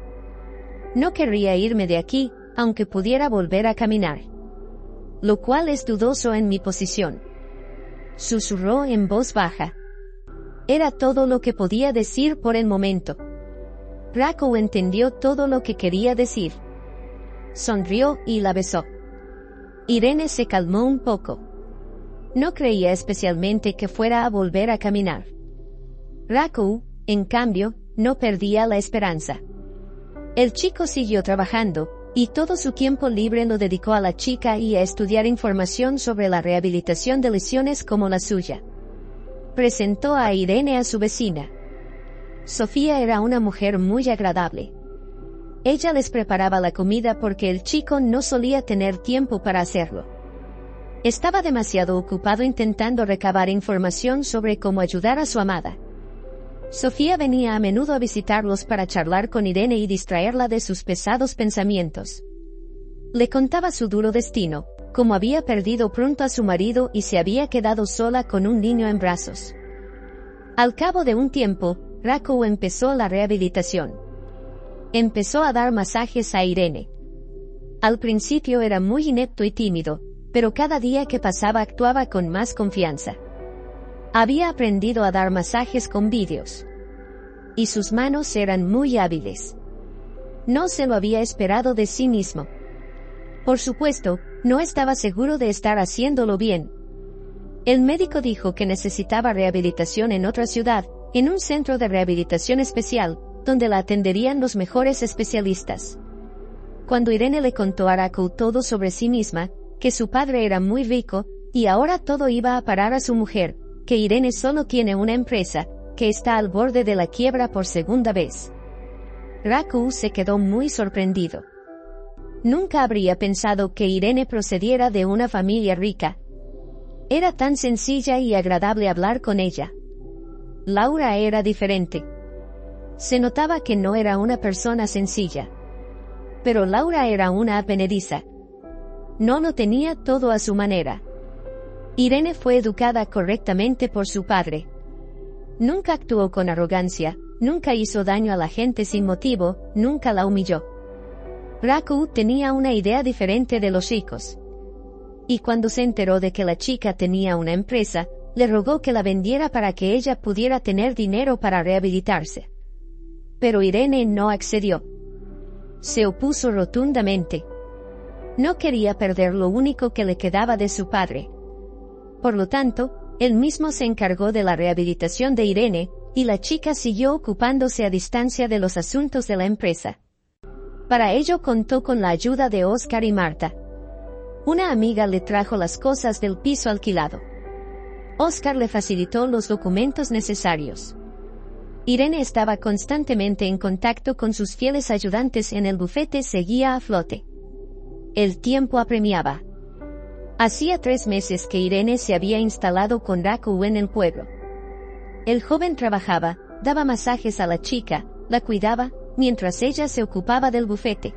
No querría irme de aquí, aunque pudiera volver a caminar. Lo cual es dudoso en mi posición. Susurró en voz baja. Era todo lo que podía decir por el momento. Raku entendió todo lo que quería decir. Sonrió y la besó. Irene se calmó un poco. No creía especialmente que fuera a volver a caminar. Raku, en cambio, no perdía la esperanza. El chico siguió trabajando, y todo su tiempo libre lo dedicó a la chica y a estudiar información sobre la rehabilitación de lesiones como la suya. Presentó a Irene a su vecina. Sofía era una mujer muy agradable. ella les preparaba la comida porque el chico no solía tener tiempo para hacerlo. Estaba demasiado ocupado intentando recabar información sobre cómo ayudar a su amada. Sofía venía a menudo a visitarlos para charlar con Irene y distraerla de sus pesados pensamientos. Le contaba su duro destino, cómo había perdido pronto a su marido y se había quedado sola con un niño en brazos. Al cabo de un tiempo, Raku empezó la rehabilitación. Empezó a dar masajes a Irene. Al principio era muy inepto y tímido, pero cada día que pasaba actuaba con más confianza. Había aprendido a dar masajes con vídeos. Y sus manos eran muy hábiles. No se lo había esperado de sí mismo. Por supuesto, no estaba seguro de estar haciéndolo bien. El médico dijo que necesitaba rehabilitación en otra ciudad, en un centro de rehabilitación especial, donde la atenderían los mejores especialistas. Cuando Irene le contó a Raku todo sobre sí misma, que su padre era muy rico, y ahora todo iba a parar a su mujer, que Irene solo tiene una empresa, que está al borde de la quiebra por segunda vez. Raku se quedó muy sorprendido. Nunca habría pensado que Irene procediera de una familia rica. Era tan sencilla y agradable hablar con ella. Laura era diferente. Se notaba que no era una persona sencilla. Pero Laura era una advenediza. No lo tenía todo a su manera. Irene fue educada correctamente por su padre. Nunca actuó con arrogancia, nunca hizo daño a la gente sin motivo, nunca la humilló. Raku tenía una idea diferente de los ricos. Y cuando se enteró de que la chica tenía una empresa, le rogó que la vendiera para que ella pudiera tener dinero para rehabilitarse. Pero Irene no accedió. Se opuso rotundamente. No quería perder lo único que le quedaba de su padre. Por lo tanto, él mismo se encargó de la rehabilitación de Irene, y la chica siguió ocupándose a distancia de los asuntos de la empresa. Para ello contó con la ayuda de Oscar y Marta. Una amiga le trajo las cosas del piso alquilado. Oscar le facilitó los documentos necesarios. Irene estaba constantemente en contacto con sus fieles ayudantes en el bufete, seguía a flote. El tiempo apremiaba. Hacía 3 meses que Irene se había instalado con Raku en el pueblo. El joven trabajaba, daba masajes a la chica, la cuidaba, mientras ella se ocupaba del bufete.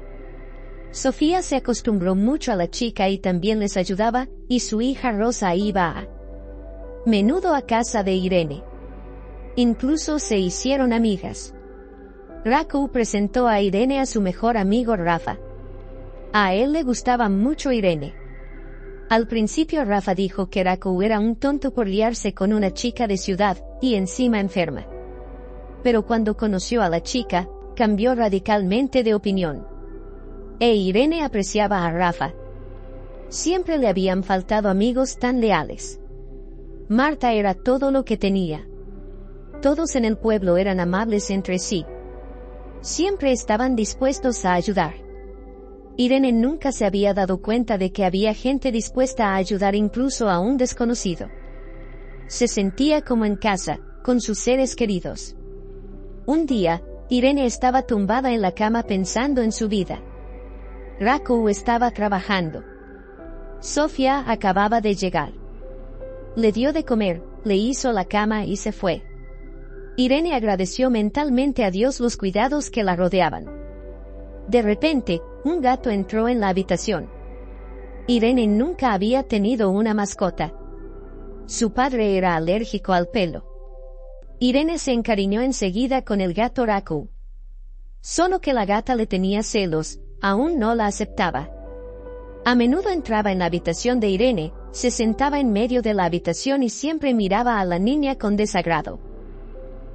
Sofía se acostumbró mucho a la chica y también les ayudaba, y su hija Rosa iba a menudo a casa de Irene. Incluso se hicieron amigas. Raku presentó a Irene a su mejor amigo Rafa. A él le gustaba mucho Irene. Al principio Rafa dijo que Raku era un tonto por liarse con una chica de ciudad, y encima enferma. Pero cuando conoció a la chica, cambió radicalmente de opinión. Irene apreciaba a Rafa. Siempre le habían faltado amigos tan leales. Marta era todo lo que tenía. Todos en el pueblo eran amables entre sí. Siempre estaban dispuestos a ayudar. Irene nunca se había dado cuenta de que había gente dispuesta a ayudar incluso a un desconocido. Se sentía como en casa, con sus seres queridos. Un día, Irene estaba tumbada en la cama pensando en su vida. Raku estaba trabajando. Sofía acababa de llegar. Le dio de comer, le hizo la cama y se fue. Irene agradeció mentalmente a Dios los cuidados que la rodeaban. De repente, un gato entró en la habitación. Irene nunca había tenido una mascota. Su padre era alérgico al pelo. Irene se encariñó enseguida con el gato Raku. Solo que la gata le tenía celos, aún no la aceptaba. A menudo entraba en la habitación de Irene, se sentaba en medio de la habitación y siempre miraba a la niña con desagrado.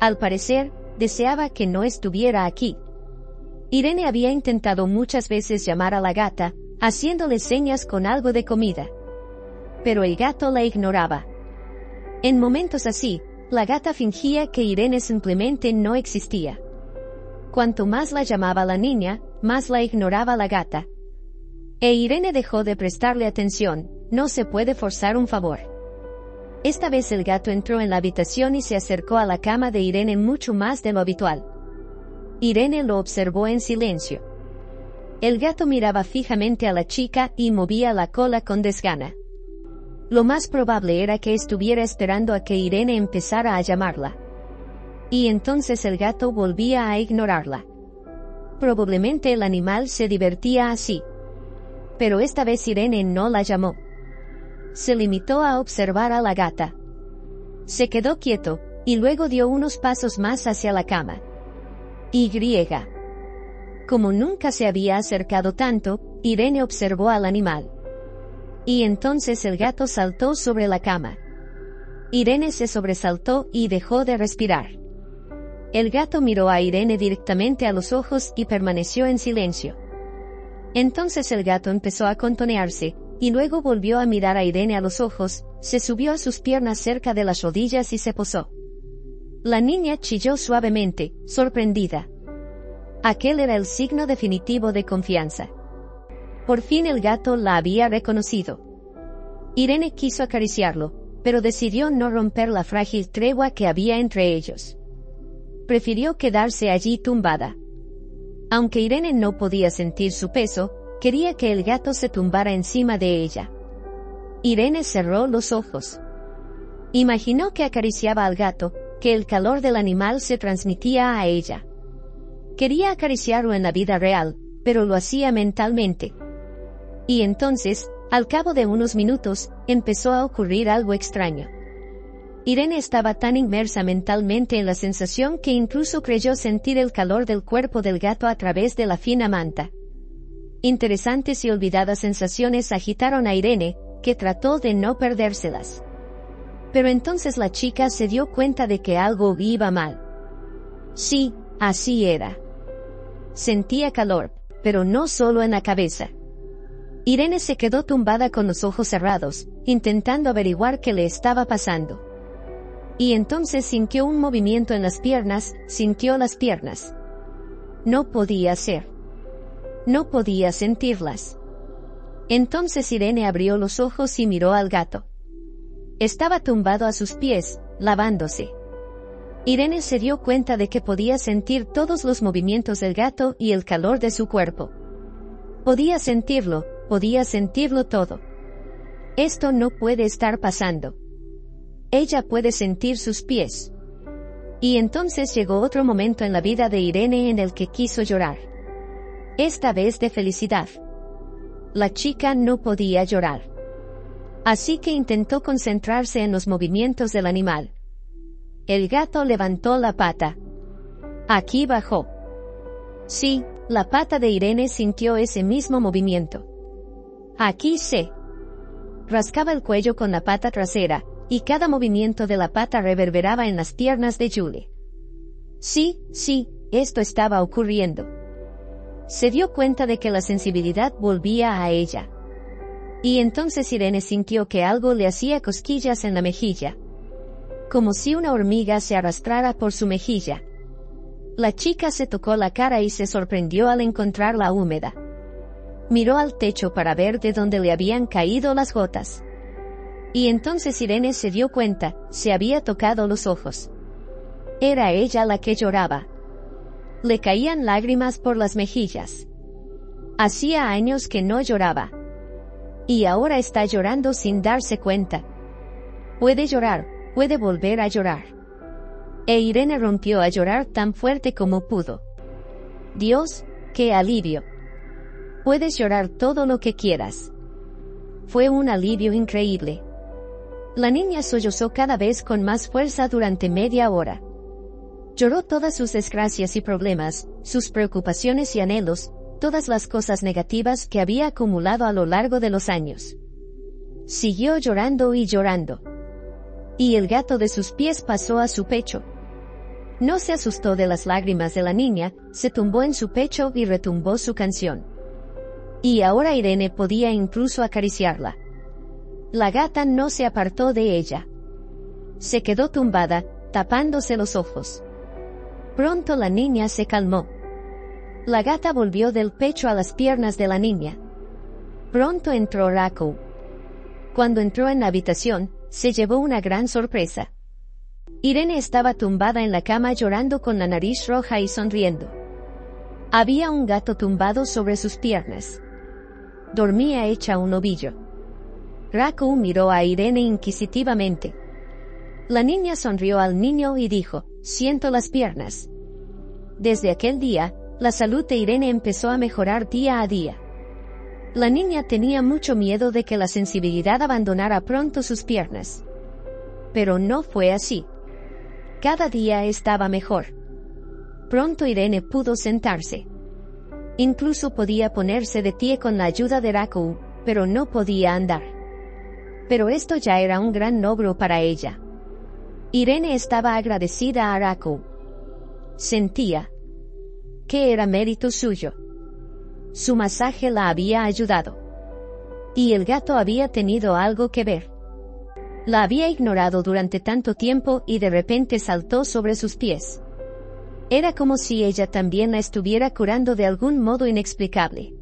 Al parecer, deseaba que no estuviera aquí. Irene había intentado muchas veces llamar a la gata, haciéndole señas con algo de comida. Pero el gato la ignoraba. En momentos así, la gata fingía que Irene simplemente no existía. Cuanto más la llamaba la niña, más la ignoraba la gata. Irene dejó de prestarle atención, no se puede forzar un favor. Esta vez el gato entró en la habitación y se acercó a la cama de Irene mucho más de lo habitual. Irene lo observó en silencio. El gato miraba fijamente a la chica y movía la cola con desgana. Lo más probable era que estuviera esperando a que Irene empezara a llamarla. Y entonces el gato volvía a ignorarla. Probablemente el animal se divertía así. Pero esta vez Irene no la llamó. Se limitó a observar a la gata. Se quedó quieto, y luego dio unos pasos más hacia la cama. Y. Como nunca se había acercado tanto, Irene observó al animal. Y entonces el gato saltó sobre la cama. Irene se sobresaltó y dejó de respirar. El gato miró a Irene directamente a los ojos y permaneció en silencio. Entonces el gato empezó a contonearse, y luego volvió a mirar a Irene a los ojos, se subió a sus piernas cerca de las rodillas y se posó. La niña chilló suavemente, sorprendida. Aquel era el signo definitivo de confianza. Por fin el gato la había reconocido. Irene quiso acariciarlo, pero decidió no romper la frágil tregua que había entre ellos. Prefirió quedarse allí tumbada. Aunque Irene no podía sentir su peso, quería que el gato se tumbara encima de ella. Irene cerró los ojos. Imaginó que acariciaba al gato, que el calor del animal se transmitía a ella. Quería acariciarlo en la vida real, pero lo hacía mentalmente. Y entonces, al cabo de unos minutos, empezó a ocurrir algo extraño. Irene estaba tan inmersa mentalmente en la sensación que incluso creyó sentir el calor del cuerpo del gato a través de la fina manta. Interesantes y olvidadas sensaciones agitaron a Irene, que trató de no perdérselas. Pero entonces la chica se dio cuenta de que algo iba mal. Sí, así era. Sentía calor, pero no solo en la cabeza. Irene se quedó tumbada con los ojos cerrados, intentando averiguar qué le estaba pasando. Y entonces sintió un movimiento en las piernas, sintió las piernas. No podía ser. No podía sentirlas. Entonces Irene abrió los ojos y miró al gato. Estaba tumbado a sus pies, lavándose. Irene se dio cuenta de que podía sentir todos los movimientos del gato y el calor de su cuerpo. Podía sentirlo todo. Esto no puede estar pasando. Ella puede sentir sus pies. Y entonces llegó otro momento en la vida de Irene en el que quiso llorar. Esta vez de felicidad. La chica no podía llorar. Así que intentó concentrarse en los movimientos del animal. El gato levantó la pata. Aquí bajó. Sí, la pata de Irene sintió ese mismo movimiento. Aquí se rascaba el cuello con la pata trasera, y cada movimiento de la pata reverberaba en las piernas de Julie. Sí, esto estaba ocurriendo. Se dio cuenta de que la sensibilidad volvía a ella. Y entonces Irene sintió que algo le hacía cosquillas en la mejilla. Como si una hormiga se arrastrara por su mejilla. La chica se tocó la cara y se sorprendió al encontrarla húmeda. Miró al techo para ver de dónde le habían caído las gotas. Y entonces Irene se dio cuenta, se había tocado los ojos. Era ella la que lloraba. Le caían lágrimas por las mejillas. Hacía años que no lloraba. Y ahora está llorando sin darse cuenta. Puede llorar, puede volver a llorar. E Irene rompió a llorar tan fuerte como pudo. Dios, qué alivio. Puedes llorar todo lo que quieras. Fue un alivio increíble. La niña sollozó cada vez con más fuerza durante media hora. Lloró todas sus desgracias y problemas, sus preocupaciones y anhelos, todas las cosas negativas que había acumulado a lo largo de los años. Siguió llorando y llorando. Y el gato de sus pies pasó a su pecho. No se asustó de las lágrimas de la niña, se tumbó en su pecho y retumbó su canción. Y ahora Irene podía incluso acariciarla. La gata no se apartó de ella. Se quedó tumbada, tapándose los ojos. Pronto la niña se calmó. La gata volvió del pecho a las piernas de la niña. Pronto entró Rako. Cuando entró en la habitación, se llevó una gran sorpresa. Irene estaba tumbada en la cama llorando con la nariz roja y sonriendo. Había un gato tumbado sobre sus piernas. Dormía hecha un ovillo. Raku miró a Irene inquisitivamente. La niña sonrió al niño y dijo, «Siento las piernas». Desde aquel día, la salud de Irene empezó a mejorar día a día. La niña tenía mucho miedo de que la sensibilidad abandonara pronto sus piernas. Pero no fue así. Cada día estaba mejor. Pronto Irene pudo sentarse. Incluso podía ponerse de pie con la ayuda de Raku, pero no podía andar. Pero esto ya era un gran logro para ella. Irene estaba agradecida a Raku. Sentía que era mérito suyo. Su masaje la había ayudado. Y el gato había tenido algo que ver. La había ignorado durante tanto tiempo y de repente saltó sobre sus pies. Era como si ella también la estuviera curando de algún modo inexplicable.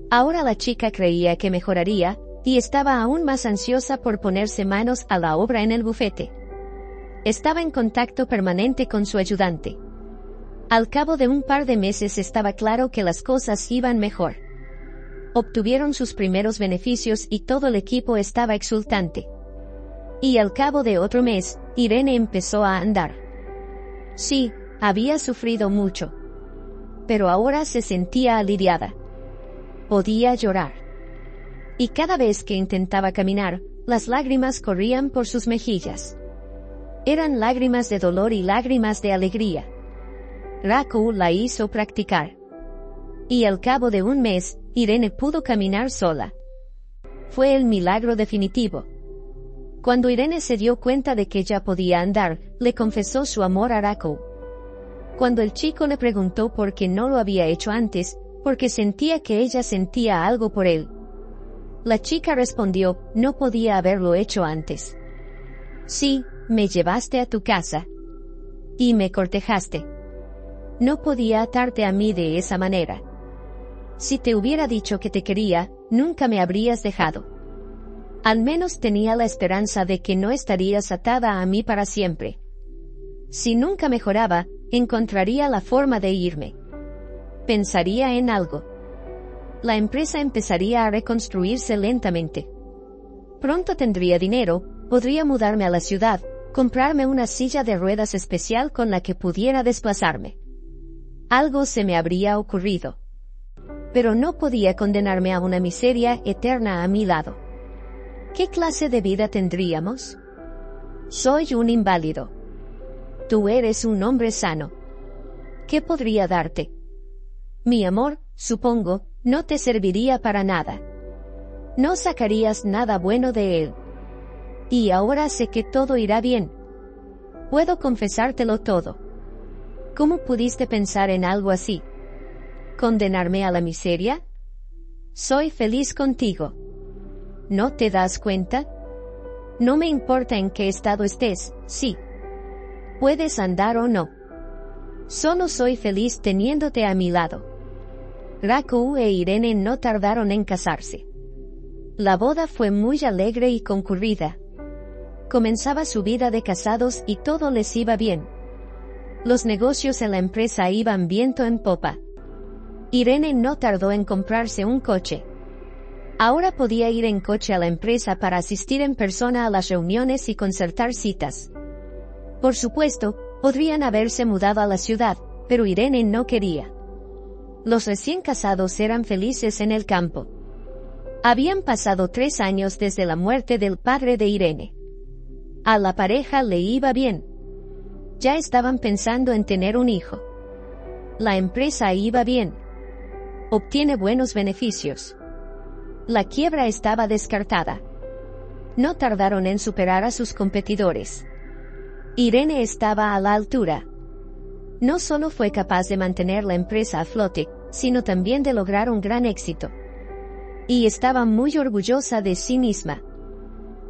Ahora la chica creía que mejoraría, y estaba aún más ansiosa por ponerse manos a la obra en el bufete. Estaba en contacto permanente con su ayudante. Al cabo de un par de meses estaba claro que las cosas iban mejor. Obtuvieron sus primeros beneficios y todo el equipo estaba exultante. Y al cabo de otro mes, Irene empezó a andar. Sí, había sufrido mucho. Pero ahora se sentía aliviada. Podía llorar. Y cada vez que intentaba caminar, las lágrimas corrían por sus mejillas. Eran lágrimas de dolor y lágrimas de alegría. Raku la hizo practicar. Y al cabo de un mes, Irene pudo caminar sola. Fue el milagro definitivo. Cuando Irene se dio cuenta de que ya podía andar, le confesó su amor a Raku. Cuando el chico le preguntó por qué no lo había hecho antes, porque sentía que ella sentía algo por él. La chica respondió, no podía haberlo hecho antes. Sí, me llevaste a tu casa. Y me cortejaste. No podía atarte a mí de esa manera. Si te hubiera dicho que te quería, nunca me habrías dejado. Al menos tenía la esperanza de que no estarías atada a mí para siempre. Si nunca mejoraba, encontraría la forma de irme. Pensaría en algo. La empresa empezaría a reconstruirse lentamente. Pronto tendría dinero, podría mudarme a la ciudad, comprarme una silla de ruedas especial con la que pudiera desplazarme. Algo se me habría ocurrido. Pero no podía condenarme a una miseria eterna a mi lado. ¿Qué clase de vida tendríamos? Soy un inválido. Tú eres un hombre sano. ¿Qué podría darte? Mi amor, supongo, no te serviría para nada. No sacarías nada bueno de él. Y ahora sé que todo irá bien. Puedo confesártelo todo. ¿Cómo pudiste pensar en algo así? ¿Condenarme a la miseria? Soy feliz contigo. ¿No te das cuenta? No me importa en qué estado estés, sí. Puedes andar o no. Solo soy feliz teniéndote a mi lado. Raku e Irene no tardaron en casarse. La boda fue muy alegre y concurrida. Comenzaba su vida de casados y todo les iba bien. Los negocios en la empresa iban viento en popa. Irene no tardó en comprarse un coche. Ahora podía ir en coche a la empresa para asistir en persona a las reuniones y concertar citas. Por supuesto, podrían haberse mudado a la ciudad, pero Irene no quería. Los recién casados eran felices en el campo. Habían pasado 3 años desde la muerte del padre de Irene. A la pareja le iba bien. Ya estaban pensando en tener un hijo. La empresa iba bien. Obtiene buenos beneficios. La quiebra estaba descartada. No tardaron en superar a sus competidores. Irene estaba a la altura. No solo fue capaz de mantener la empresa a flote, sino también de lograr un gran éxito. Y estaba muy orgullosa de sí misma.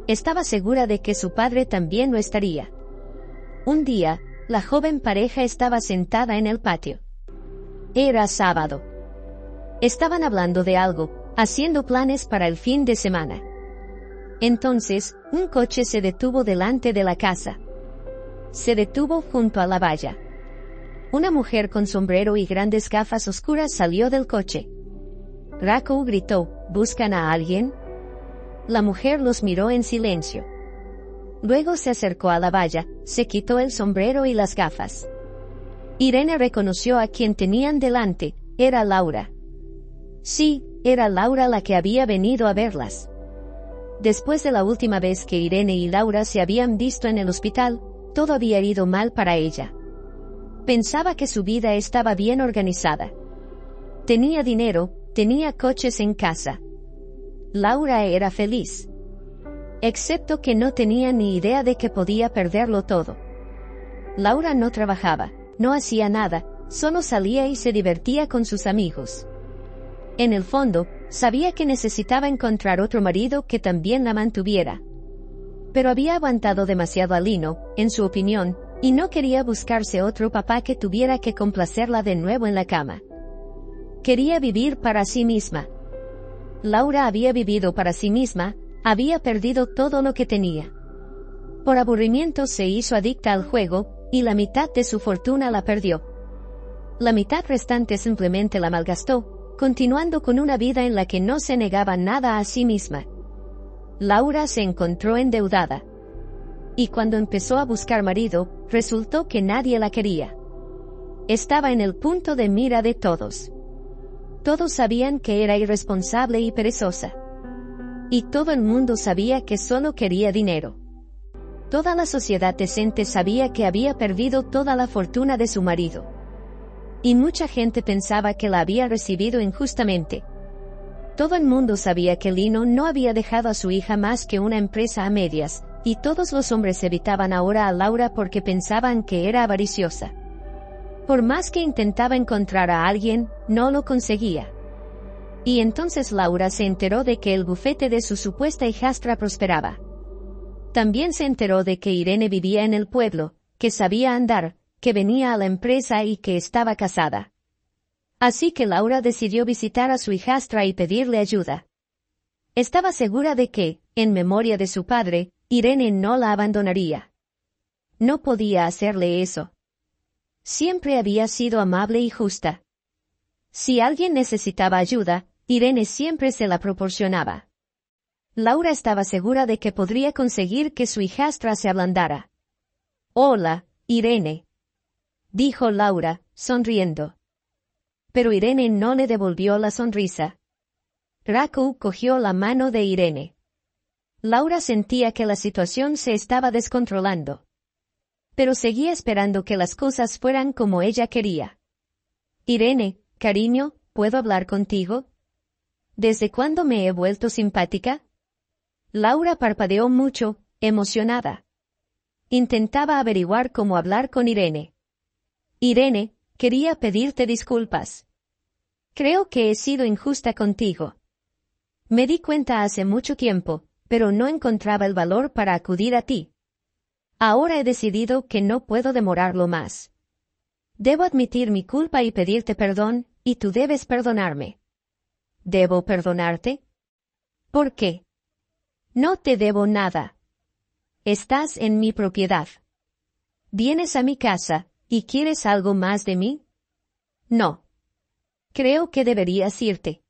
Estaba segura de que su padre también lo estaría. Un día, la joven pareja estaba sentada en el patio. Era sábado. Estaban hablando de algo, haciendo planes para el fin de semana. Entonces, un coche se detuvo delante de la casa. Se detuvo junto a la valla. Una mujer con sombrero y grandes gafas oscuras salió del coche. Raku gritó, ¿buscan a alguien? La mujer los miró en silencio. Luego se acercó a la valla, se quitó el sombrero y las gafas. Irene reconoció a quien tenían delante, era Laura. Sí, era Laura la que había venido a verlas. Después de la última vez que Irene y Laura se habían visto en el hospital, todo había ido mal para ella. Pensaba que su vida estaba bien organizada. Tenía dinero, tenía coches en casa. Laura era feliz. Excepto que no tenía ni idea de que podía perderlo todo. Laura no trabajaba, no hacía nada, solo salía y se divertía con sus amigos. En el fondo, sabía que necesitaba encontrar otro marido que también la mantuviera. Pero había aguantado demasiado a Lino, en su opinión, y no quería buscarse otro papá que tuviera que complacerla de nuevo en la cama. Quería vivir para sí misma. Laura había vivido para sí misma, había perdido todo lo que tenía. Por aburrimiento se hizo adicta al juego, y la mitad de su fortuna la perdió. La mitad restante simplemente la malgastó, continuando con una vida en la que no se negaba nada a sí misma. Laura se encontró endeudada. Y cuando empezó a buscar marido, resultó que nadie la quería. Estaba en el punto de mira de todos. Todos sabían que era irresponsable y perezosa. Y todo el mundo sabía que solo quería dinero. Toda la sociedad decente sabía que había perdido toda la fortuna de su marido. Y mucha gente pensaba que la había recibido injustamente. Todo el mundo sabía que Lino no había dejado a su hija más que una empresa a medias, y todos los hombres evitaban ahora a Laura porque pensaban que era avariciosa. Por más que intentaba encontrar a alguien, no lo conseguía. Y entonces Laura se enteró de que el bufete de su supuesta hijastra prosperaba. También se enteró de que Irene vivía en el pueblo, que sabía andar, que venía a la empresa y que estaba casada. Así que Laura decidió visitar a su hijastra y pedirle ayuda. Estaba segura de que, en memoria de su padre, Irene no la abandonaría. No podía hacerle eso. Siempre había sido amable y justa. Si alguien necesitaba ayuda, Irene siempre se la proporcionaba. Laura estaba segura de que podría conseguir que su hijastra se ablandara. «Hola, Irene», dijo Laura, sonriendo. Pero Irene no le devolvió la sonrisa. Raku cogió la mano de Irene. Laura sentía que la situación se estaba descontrolando. Pero seguía esperando que las cosas fueran como ella quería. «Irene, cariño, ¿puedo hablar contigo? ¿Desde cuándo me he vuelto simpática?» Laura parpadeó mucho, emocionada. Intentaba averiguar cómo hablar con Irene. «Irene, quería pedirte disculpas. Creo que he sido injusta contigo. Me di cuenta hace mucho tiempo, pero no encontraba el valor para acudir a ti. Ahora he decidido que no puedo demorarlo más. Debo admitir mi culpa y pedirte perdón, y tú debes perdonarme». «¿Debo perdonarte? ¿Por qué?» «No te debo nada. Estás en mi propiedad. Vienes a mi casa, ¿y quieres algo más de mí?» «No. Creo que deberías irte.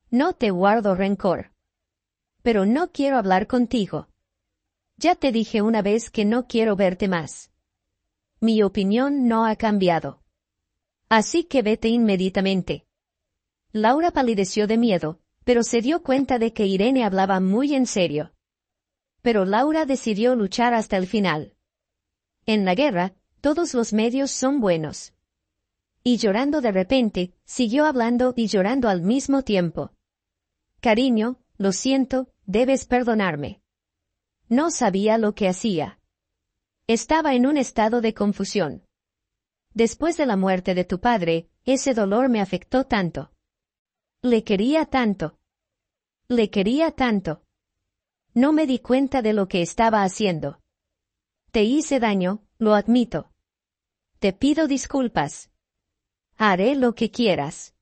No te guardo rencor. Pero no quiero hablar contigo. Ya te dije una vez que no quiero verte más. Mi opinión no ha cambiado. Así que vete inmediatamente». Laura palideció de miedo, pero se dio cuenta de que Irene hablaba muy en serio. Pero Laura decidió luchar hasta el final. En la guerra, todos los medios son buenos. Y llorando de repente, siguió hablando y llorando al mismo tiempo. «Cariño, lo siento, debes perdonarme. No sabía lo que hacía. Estaba en un estado de confusión. Después de la muerte de tu padre, ese dolor me afectó tanto. Le quería tanto. Le quería tanto. No me di cuenta de lo que estaba haciendo. Te hice daño, lo admito. Te pido disculpas. Haré lo que quieras.